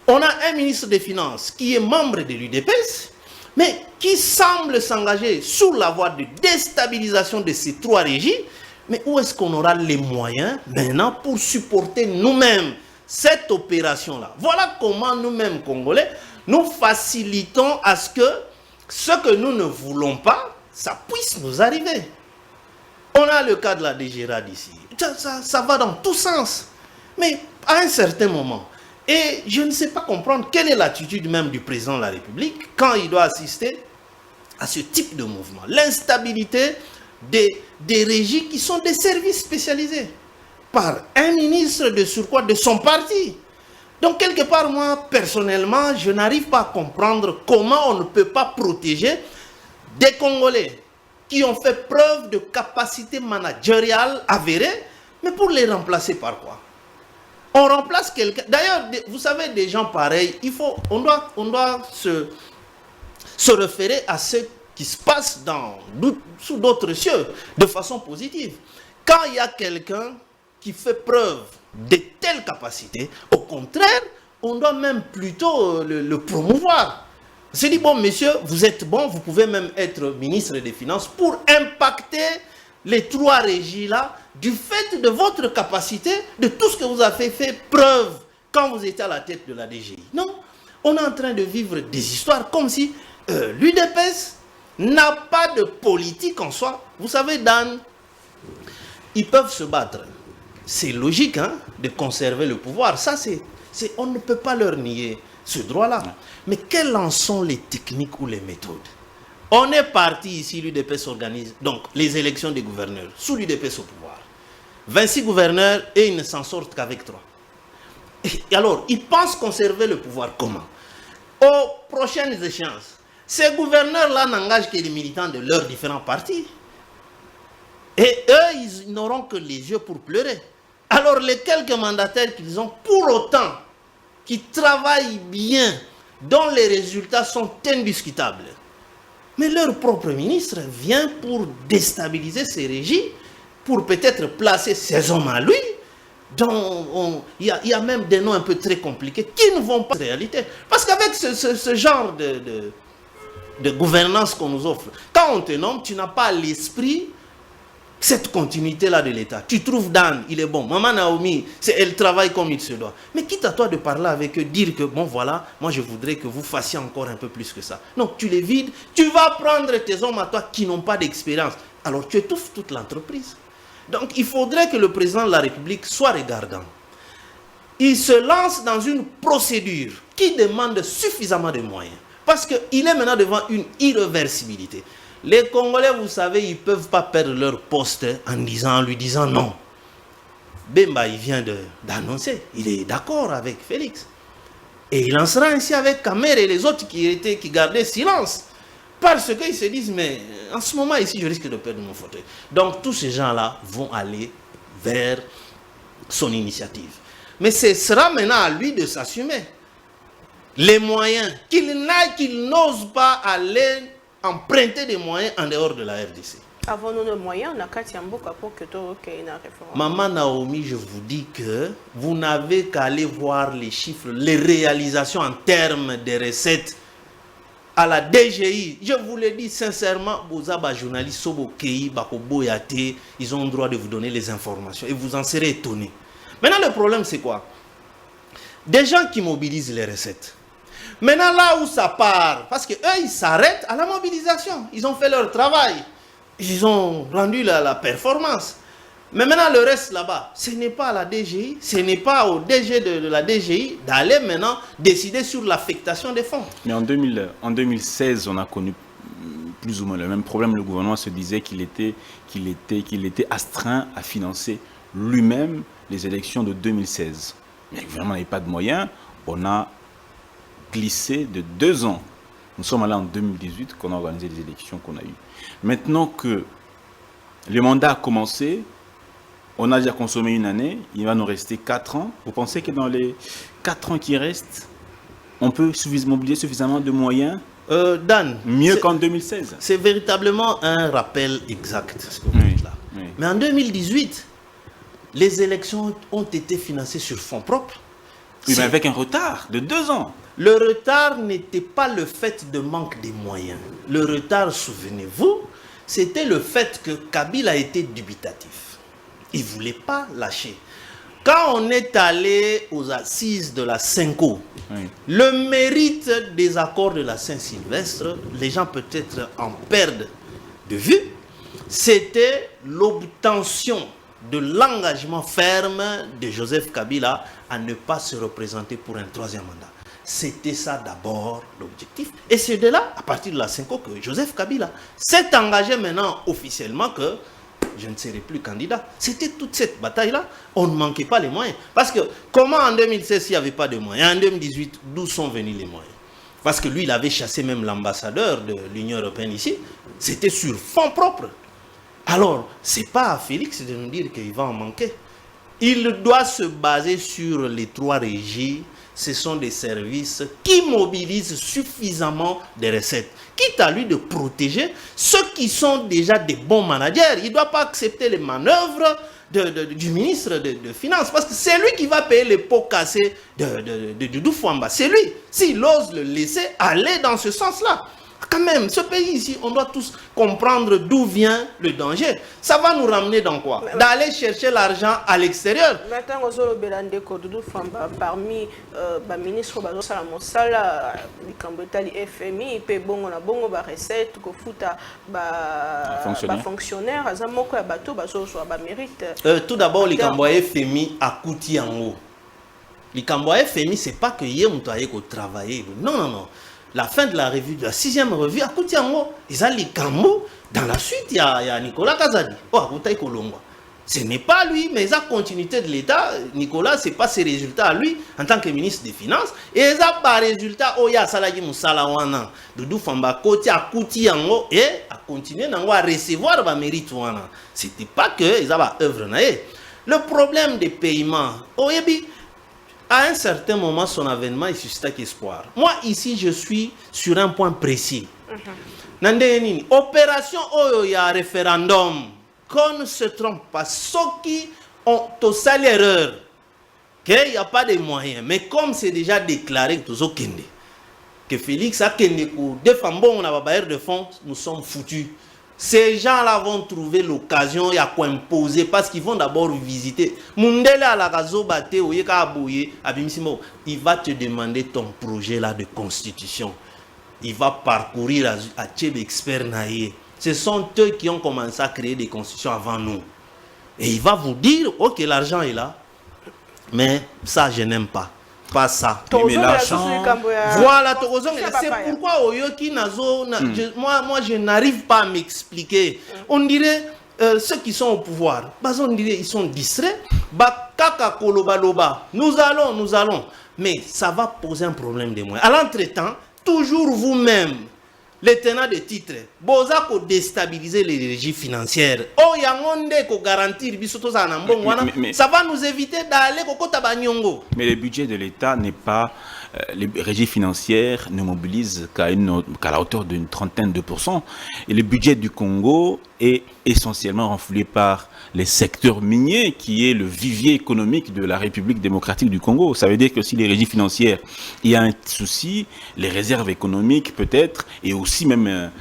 On a un ministre des Finances qui est membre de l'UDPS, mais qui semble s'engager sur la voie de déstabilisation de ces trois régies. Mais où est-ce qu'on aura les moyens maintenant pour supporter nous-mêmes cette opération-là? Voilà comment nous-mêmes, Congolais, nous facilitons à ce que nous ne voulons pas, ça puisse nous arriver. On a le cas de la DGRAD ici. Ça va dans tous sens. Mais à un certain moment, et je ne sais pas comprendre quelle est l'attitude même du président de la République quand il doit assister à ce type de mouvement. L'instabilité des régies qui sont des services spécialisés par un ministre de surcroît de son parti. Donc quelque part, moi, personnellement, je n'arrive pas à comprendre comment on ne peut pas protéger des Congolais qui ont fait preuve de capacité managériale avérée, mais pour les remplacer par quoi? On remplace quelqu'un. D'ailleurs, vous savez, des gens pareils, on doit se référer à ce qui se passe sous d'autres cieux, de façon positive. Quand il y a quelqu'un qui fait preuve de telles capacités, au contraire, on doit même plutôt le promouvoir. On s'est dit, bon, monsieur, vous êtes bon, vous pouvez même être ministre des Finances pour impacter les trois régies-là du fait de votre capacité, de tout ce que vous avez fait preuve quand vous étiez à la tête de la DGI. Non, on est en train de vivre des histoires comme si l'UDPS n'a pas de politique en soi. Vous savez, Dan, ils peuvent se battre. C'est logique hein, de conserver le pouvoir. Ça, on ne peut pas leur nier ce droit-là. Mais quelles en sont les techniques ou les méthodes? On est parti ici, l'UDPS organise donc les élections des gouverneurs, sous l'UDPS au pouvoir. 26 gouverneurs et ils ne s'en sortent qu'avec 3. Et alors, ils pensent conserver le pouvoir comment? Aux prochaines échéances, ces gouverneurs-là n'engagent que les militants de leurs différents partis. Et eux, ils n'auront que les yeux pour pleurer. Alors, les quelques mandataires qu'ils ont, pour autant, qui travaillent bien, dont les résultats sont indiscutables, mais leur propre ministre vient pour déstabiliser ces régies, pour peut-être placer ses hommes à lui. Il y a même des noms un peu très compliqués qui ne vont pas en réalité. Parce qu'avec ce genre de gouvernance qu'on nous offre, quand on te nomme, tu n'as pas à l'esprit cette continuité-là de l'État. Tu trouves Dan, il est bon. Maman Naomi, elle travaille comme il se doit. Mais quitte à toi de parler avec eux, dire que bon voilà, moi je voudrais que vous fassiez encore un peu plus que ça. Non, tu les vides, tu vas prendre tes hommes à toi qui n'ont pas d'expérience. Alors tu étouffes toute l'entreprise. Donc il faudrait que le président de la République soit regardant. Il se lance dans une procédure qui demande suffisamment de moyens. Parce qu'il est maintenant devant une irréversibilité. Les Congolais, vous savez, ils ne peuvent pas perdre leur poste en lui disant non. Bemba, il vient d'annoncer, il est d'accord avec Félix. Et il en sera ainsi avec Kamer et les autres qui gardaient silence. Parce qu'ils se disent, mais en ce moment ici, je risque de perdre mon fauteuil. Donc tous ces gens-là vont aller vers son initiative. Mais ce sera maintenant à lui de s'assumer. Les moyens, qu'il n'ose pas aller emprunter des moyens en dehors de la RDC. Avons-nous les moyens? On a qu'à Tiamboka pour que tu aies une réforme. Maman Naomi, je vous dis que vous n'avez qu'à aller voir les chiffres, les réalisations en termes de recettes à la DGI. Je vous le dis sincèrement, vous avez des journalistes, ils ont le droit de vous donner les informations et vous en serez étonnés. Maintenant, le problème, c'est quoi? Des gens qui mobilisent les recettes. Maintenant, là où ça part, parce qu'eux, ils s'arrêtent à la mobilisation. Ils ont fait leur travail. Ils ont rendu la performance. Mais maintenant, le reste là-bas, ce n'est pas à la DGI, ce n'est pas au DG de la DGI d'aller maintenant décider sur l'affectation des fonds. Mais en 2016, on a connu plus ou moins le même problème. Le gouvernement se disait qu'il était astreint à financer lui-même les élections de 2016. Mais le gouvernement n'avait pas de moyens. On a glissé de 2 ans. Nous sommes allés en 2018 qu'on a organisé les élections qu'on a eues. Maintenant que le mandat a commencé, on a déjà consommé 1 année, il va nous rester 4 ans. Vous pensez que dans les 4 ans qui restent, on peut mobiliser suffisamment de moyens Dan, mieux qu'en 2016? C'est véritablement un rappel exact, ce que vous dites là. Oui. Mais en 2018, les élections ont été financées sur fonds propres. Oui, mais avec un retard de 2 ans. Le retard n'était pas le fait de manque de moyens. Le retard, souvenez-vous, c'était le fait que Kabila était dubitatif. Il ne voulait pas lâcher. Quand on est allé aux assises de la Cinco, oui, le mérite des accords de la Saint-Sylvestre, les gens peut-être en perdent de vue, c'était l'obtention de l'engagement ferme de Joseph Kabila à ne pas se représenter pour un 3e mandat. C'était ça d'abord l'objectif. Et c'est de là, à partir de la Cinco, que Joseph Kabila s'est engagé maintenant officiellement que je ne serai plus candidat. C'était toute cette bataille-là. On ne manquait pas les moyens. Parce que comment en 2016, il n'y avait pas de moyens? En 2018, d'où sont venus les moyens? Parce que lui, il avait chassé même l'ambassadeur de l'Union européenne ici. C'était sur fonds propres. Alors, ce n'est pas à Félix de nous dire qu'il va en manquer. Il doit se baser sur les 3 régies. Ce sont des services qui mobilisent suffisamment de recettes. Quitte à lui de protéger ceux qui sont déjà des bons managers. Il ne doit pas accepter les manœuvres du ministre de Finances. Parce que c'est lui qui va payer les pots cassés de Doufouamba. C'est lui. S'il ose le laisser aller dans ce sens-là. Quand même, ce pays ici, on doit tous comprendre d'où vient le danger. Ça va nous ramener dans quoi? D'aller chercher l'argent à l'extérieur. Maintenant, parmi les ministres, les FMI, recette, fonctionnaires, tout d'abord, les Cambois FMI à Koutiango. Les Cambois FMI, c'est pas que hier on doit travailler. Non, non, non. La fin de la revue, de la 6e revue, à Koutiango, ils ont les Cambo. Dans la suite, il y a Nicolas Kazadi. Oh, à Koutaï Kolombo. Ce n'est pas lui, mais la continuité de l'État. Nicolas, ce n'est pas ses résultats à lui en tant que ministre des Finances. Et ils n'ont pas de résultats. Oh, il y a Salagi Moussalawana. Doudou Famba Koti à Koutiango et à continuer à recevoir le mérite. Ce n'était pas que ils avaient œuvre. Le problème des paiements, oh, à un certain moment, son avènement, il suscite espoir. Moi, ici, je suis sur un point précis. Opération Oyoya référendum, qu'on ne se trompe pas, ceux qui ont au salaire, qu'il n'y a pas de moyens, mais comme c'est déjà déclaré que Félix a des femmes bon, on a pas de fonds, nous sommes foutus. Ces gens-là vont trouver l'occasion à quoi imposer parce qu'ils vont d'abord visiter. Mundele à la gazo bate ou yeka abouye abimisimo, il va te demander ton projet là de constitution. Il va parcourir à Tchèbe expert naïe. Ce sont eux qui ont commencé à créer des constitutions avant nous. Et il va vous dire, ok, l'argent est là, mais ça je n'aime pas. Pas ça. Voilà, c'est pourquoi moi je n'arrive pas à m'expliquer. On dirait ceux qui sont au pouvoir, on dirait ils sont distraits. Nous allons. Mais ça va poser un problème de moins. À l'entretemps, toujours vous-même, les tenants de titres, boza ko déstabiliser les régies financières. Oh, yangonde ko garantir bisoto ça na mbongo wana. Ça va nous éviter d'aller kokota banyongo. Mais le budget de l'État n'est pas les régies financières ne mobilisent qu'à la hauteur d'une trentaine de %. Et le budget du Congo est essentiellement renfloué par les secteurs miniers, qui est le vivier économique de la République démocratique du Congo. Ça veut dire que si les régies financières, il y a un souci, les réserves économiques peut-être, et aussi même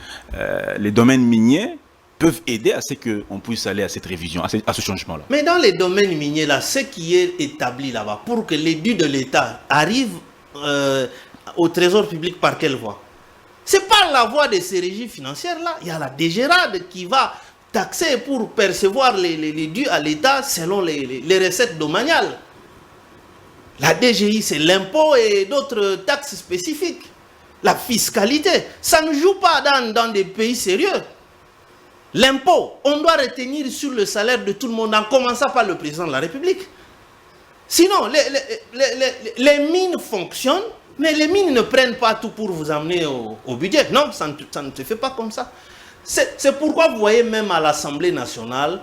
les domaines miniers, peuvent aider à ce qu'on puisse aller à cette révision, à ce changement-là. Mais dans les domaines miniers, là, ce qui est établi là-bas, pour que les dûs de l'État arrivent au trésor public par quelle voie? C'est par la voie de ces régies financières-là. Il y a la DGRAD qui va taxer pour percevoir les dus à l'État selon les recettes domaniales. La DGI, c'est l'impôt et d'autres taxes spécifiques. La fiscalité, ça ne joue pas dans des pays sérieux. L'impôt, on doit retenir sur le salaire de tout le monde, en commençant par le président de la République. Sinon, les mines fonctionnent, mais les mines ne prennent pas tout pour vous amener au budget. Non, ça ne se fait pas comme ça. C'est pourquoi vous voyez même à l'Assemblée nationale,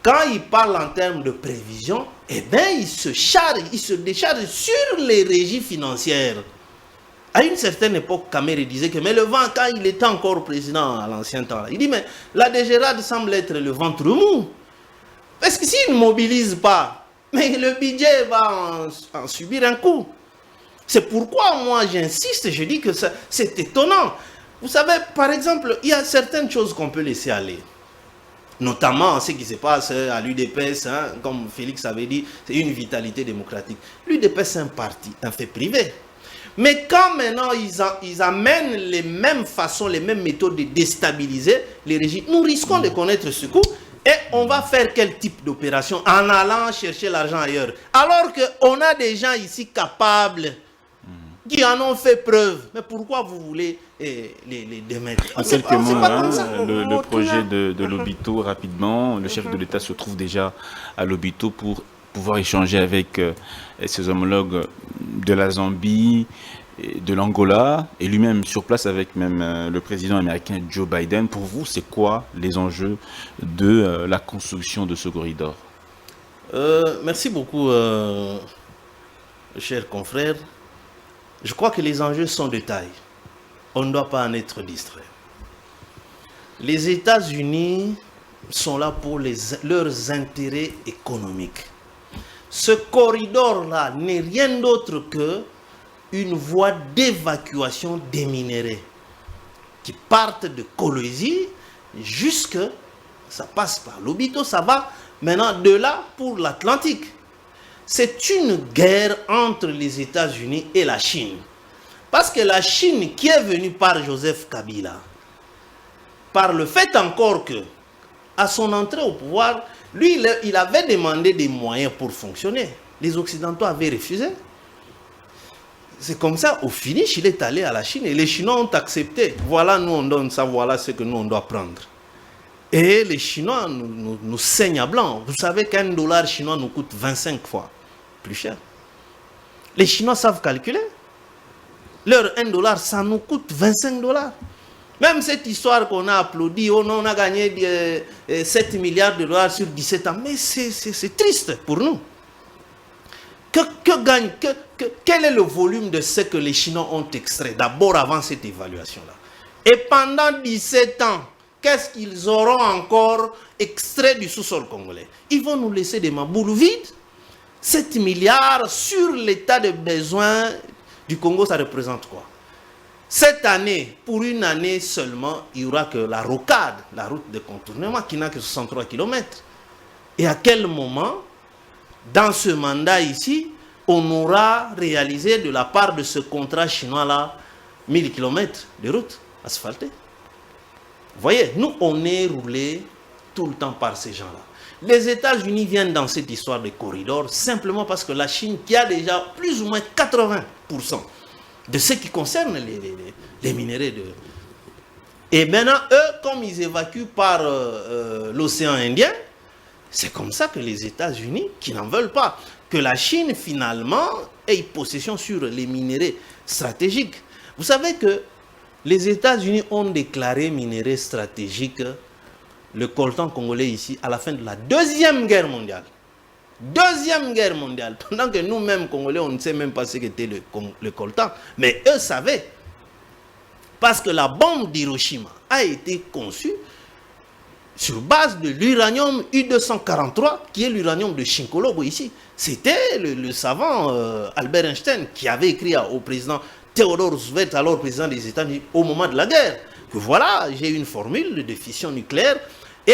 quand ils parlent en termes de prévision, eh bien, ils se déchargent sur les régies financières. À une certaine époque, Kamere disait que mais le vent, quand il était encore président à l'ancien temps, il dit mais la DGRAD semble être le ventre mou. Parce que s'il ne mobilise pas, mais le budget va en subir un coup. C'est pourquoi moi j'insiste, je dis que c'est étonnant. Vous savez, par exemple, il y a certaines choses qu'on peut laisser aller. Notamment ce qui se passe à l'UDPS, hein, comme Félix avait dit, c'est une vitalité démocratique. L'UDPS c'est un parti, un fait privé. Mais quand maintenant ils amènent les mêmes façons, les mêmes méthodes de déstabiliser les régimes, nous risquons de connaître ce coup. Et on va faire quel type d'opération en allant chercher l'argent ailleurs? Alors qu'on a des gens ici capables qui en ont fait preuve. Mais pourquoi vous voulez les démettre? En quelques mots, le projet de Lobito, rapidement, le chef de l'État se trouve déjà à Lobito pour pouvoir échanger avec ses homologues de la Zambie, de l'Angola, et lui-même sur place avec même le président américain Joe Biden. Pour vous, c'est quoi les enjeux de la construction de ce corridor? Merci beaucoup, chers confrères. Je crois que les enjeux sont de taille. On ne doit pas en être distrait. Les États-Unis sont là pour leurs intérêts économiques. Ce corridor-là n'est rien d'autre que une voie d'évacuation des minéraux. qui partent de Kolwezi jusque, ça passe par Lobito, ça va maintenant de là pour l'Atlantique. C'est une guerre entre les États-Unis et la Chine. Parce que la Chine qui est venue par Joseph Kabila, par le fait encore que, à son entrée au pouvoir, lui, il avait demandé des moyens pour fonctionner. Les Occidentaux avaient refusé. C'est comme ça, au finish, il est allé à la Chine et les Chinois ont accepté. Voilà, nous on donne ça, voilà ce que nous on doit prendre. Et les Chinois nous saignent à blanc. Vous savez qu'un dollar chinois nous coûte 25 fois plus cher. Les Chinois savent calculer. Leur 1 dollar, ça nous coûte 25 dollars. Même cette histoire qu'on a applaudi, oh non, on a gagné 7 milliards de dollars sur 17 ans. Mais c'est triste pour nous. Quel est le volume de ce que les Chinois ont extrait d'abord avant cette évaluation-là? Et pendant 17 ans, qu'est-ce qu'ils auront encore extrait du sous-sol congolais? Ils vont nous laisser des maboules vides. 7 milliards sur l'état de besoin du Congo, ça représente quoi? Cette année, pour une année seulement, il n'y aura que la rocade, la route de contournement, qui n'a que 63 km. Et à quel moment, dans ce mandat ici, on aura réalisé de la part de ce contrat chinois-là 1000 km de route asphaltée? Vous voyez, nous, on est roulé tout le temps par ces gens-là. Les États-Unis viennent dans cette histoire de corridor simplement parce que la Chine, qui a déjà plus ou moins 80% de ce qui concerne les minéraux de... Et maintenant, eux, comme ils évacuent par l'océan Indien, c'est comme ça que les États-Unis, qui n'en veulent pas, que la Chine, finalement, ait possession sur les minéraux stratégiques. Vous savez que les États-Unis ont déclaré minéraux stratégiques le coltan congolais ici à la fin de la Deuxième Guerre mondiale. Deuxième Guerre mondiale. Pendant que nous-mêmes, Congolais, on ne sait même pas ce qu'était le coltan. Mais eux savaient. Parce que la bombe d'Hiroshima a été conçue sur base de l'uranium U-243, qui est l'uranium de Shinkolobo ici. C'était le savant Albert Einstein qui avait écrit au président Theodore Roosevelt, alors président des États-Unis, au moment de la guerre, que voilà, j'ai une formule de fission nucléaire et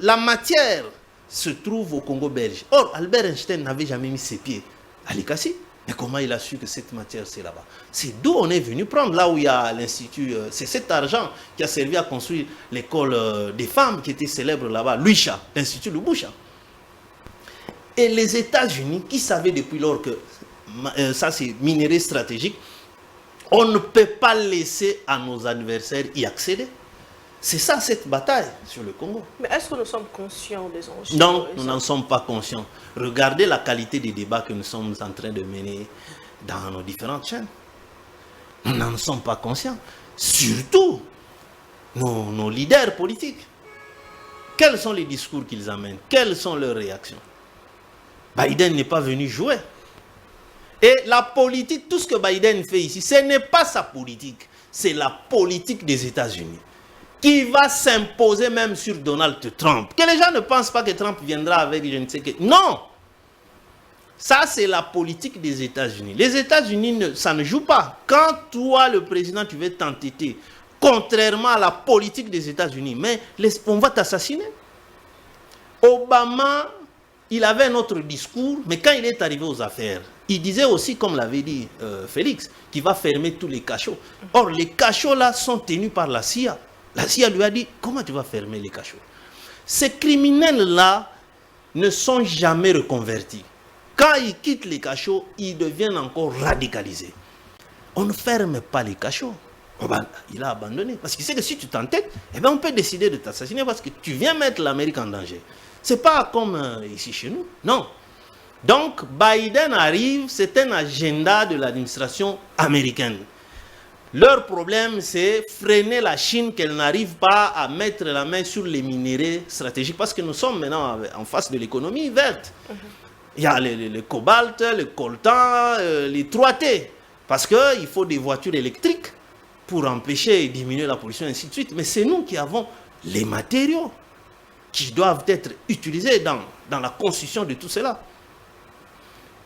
la matière se trouve au Congo belge. Or, Albert Einstein n'avait jamais mis ses pieds à Likasi. Mais comment il a su que cette matière, c'est là-bas? C'est d'où on est venu prendre, là où il y a l'institut. C'est cet argent qui a servi à construire l'école des femmes qui était célèbre là-bas, l'UICHA, l'institut Lubusha. Et les États-Unis, qui savaient depuis lors que ça c'est minerai stratégique, on ne peut pas laisser à nos adversaires y accéder. C'est ça cette bataille sur le Congo. Mais est-ce que nous sommes conscients des enjeux? Non, nous n'en sommes pas conscients. Regardez la qualité des débats que nous sommes en train de mener dans nos différentes chaînes. Nous n'en sommes pas conscients. Surtout nos leaders politiques. Quels sont les discours qu'ils amènent? Quelles sont leurs réactions? Biden n'est pas venu jouer. Et la politique, tout ce que Biden fait ici, ce n'est pas sa politique. C'est la politique des États-Unis qui va s'imposer même sur Donald Trump. Que les gens ne pensent pas que Trump viendra avec je ne sais quel... Non! Ça, c'est la politique des États-Unis. Les États-Unis, ça ne joue pas. Quand toi, le président, tu veux t'entêter, contrairement à la politique des États-Unis, mais on va t'assassiner. Obama, il avait un autre discours, mais quand il est arrivé aux affaires, il disait aussi, comme l'avait dit Félix, qu'il va fermer tous les cachots. Or, les cachots là sont tenus par la CIA. La CIA lui a dit, comment tu vas fermer les cachots? Ces criminels-là ne sont jamais reconvertis. Quand ils quittent les cachots, ils deviennent encore radicalisés. On ne ferme pas les cachots. Il a abandonné. Parce qu'il sait que si tu t'entêtes, eh bien on peut décider de t'assassiner parce que tu viens mettre l'Amérique en danger. Ce n'est pas comme ici chez nous. Non. Donc, Biden arrive, c'est un agenda de l'administration américaine. Leur problème, c'est freiner la Chine, qu'elle n'arrive pas à mettre la main sur les minéraux stratégiques, parce que nous sommes maintenant en face de l'économie verte. Il y a le cobalt, le coltan, les 3T, parce qu'il faut des voitures électriques pour empêcher et diminuer la pollution, et ainsi de suite. Mais c'est nous qui avons les matériaux qui doivent être utilisés dans la construction de tout cela.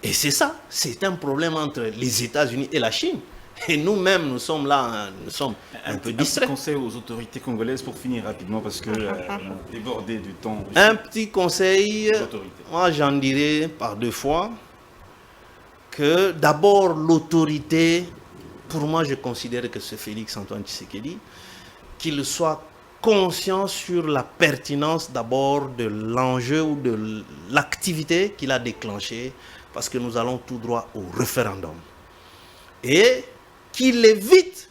Et c'est ça, c'est un problème entre les États-Unis et la Chine. Et nous-mêmes, nous sommes là, hein, nous sommes un peu distraits. Un petit conseil aux autorités congolaises pour finir rapidement parce que on a débordé du temps. Un petit conseil, aux autorités. moi j'en dirais par deux fois, que d'abord l'autorité, pour moi je considère que c'est Félix-Antoine Tshisekedi, qu'il soit conscient sur la pertinence d'abord de l'enjeu ou de l'activité qu'il a déclenchée, parce que nous allons tout droit au référendum. Et qu'il évite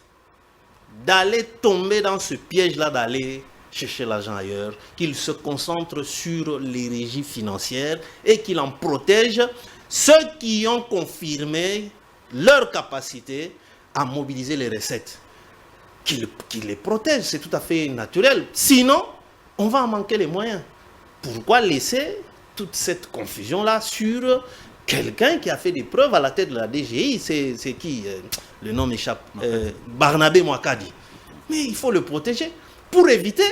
d'aller tomber dans ce piège-là, d'aller chercher l'argent ailleurs, qu'il se concentre sur les régies financières et qu'il en protège ceux qui ont confirmé leur capacité à mobiliser les recettes. Qu'il les protège, c'est tout à fait naturel. Sinon, on va en manquer les moyens. Pourquoi laisser toute cette confusion-là sur quelqu'un qui a fait des preuves à la tête de la DGI? C'est qui? Le nom m'échappe. Barnabé Mouakadi. Mais il faut le protéger pour éviter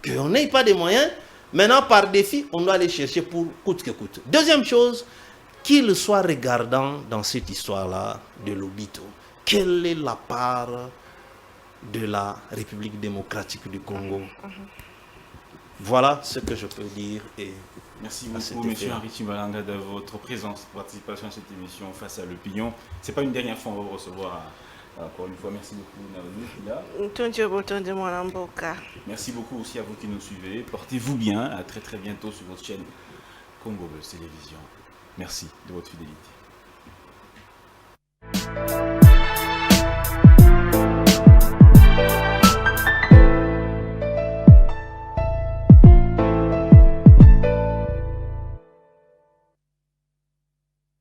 qu'on n'ait pas de moyens. Maintenant, par défi, on doit aller chercher pour coûte que coûte. Deuxième chose, qu'il soit regardant dans cette histoire-là de Lobito. Quelle est la part de la République démocratique du Congo? Voilà ce que je peux dire. Et merci beaucoup, M. Henri Tshimbalanga, de votre présence, participation à cette émission Face à l'opinion. Ce n'est pas une dernière fois, on va vous recevoir encore une fois. Merci beaucoup, Naomi. Merci beaucoup aussi à vous qui nous suivez. Portez-vous bien. À très très bientôt sur votre chaîne Congo Buzz Télévision. Merci de votre fidélité.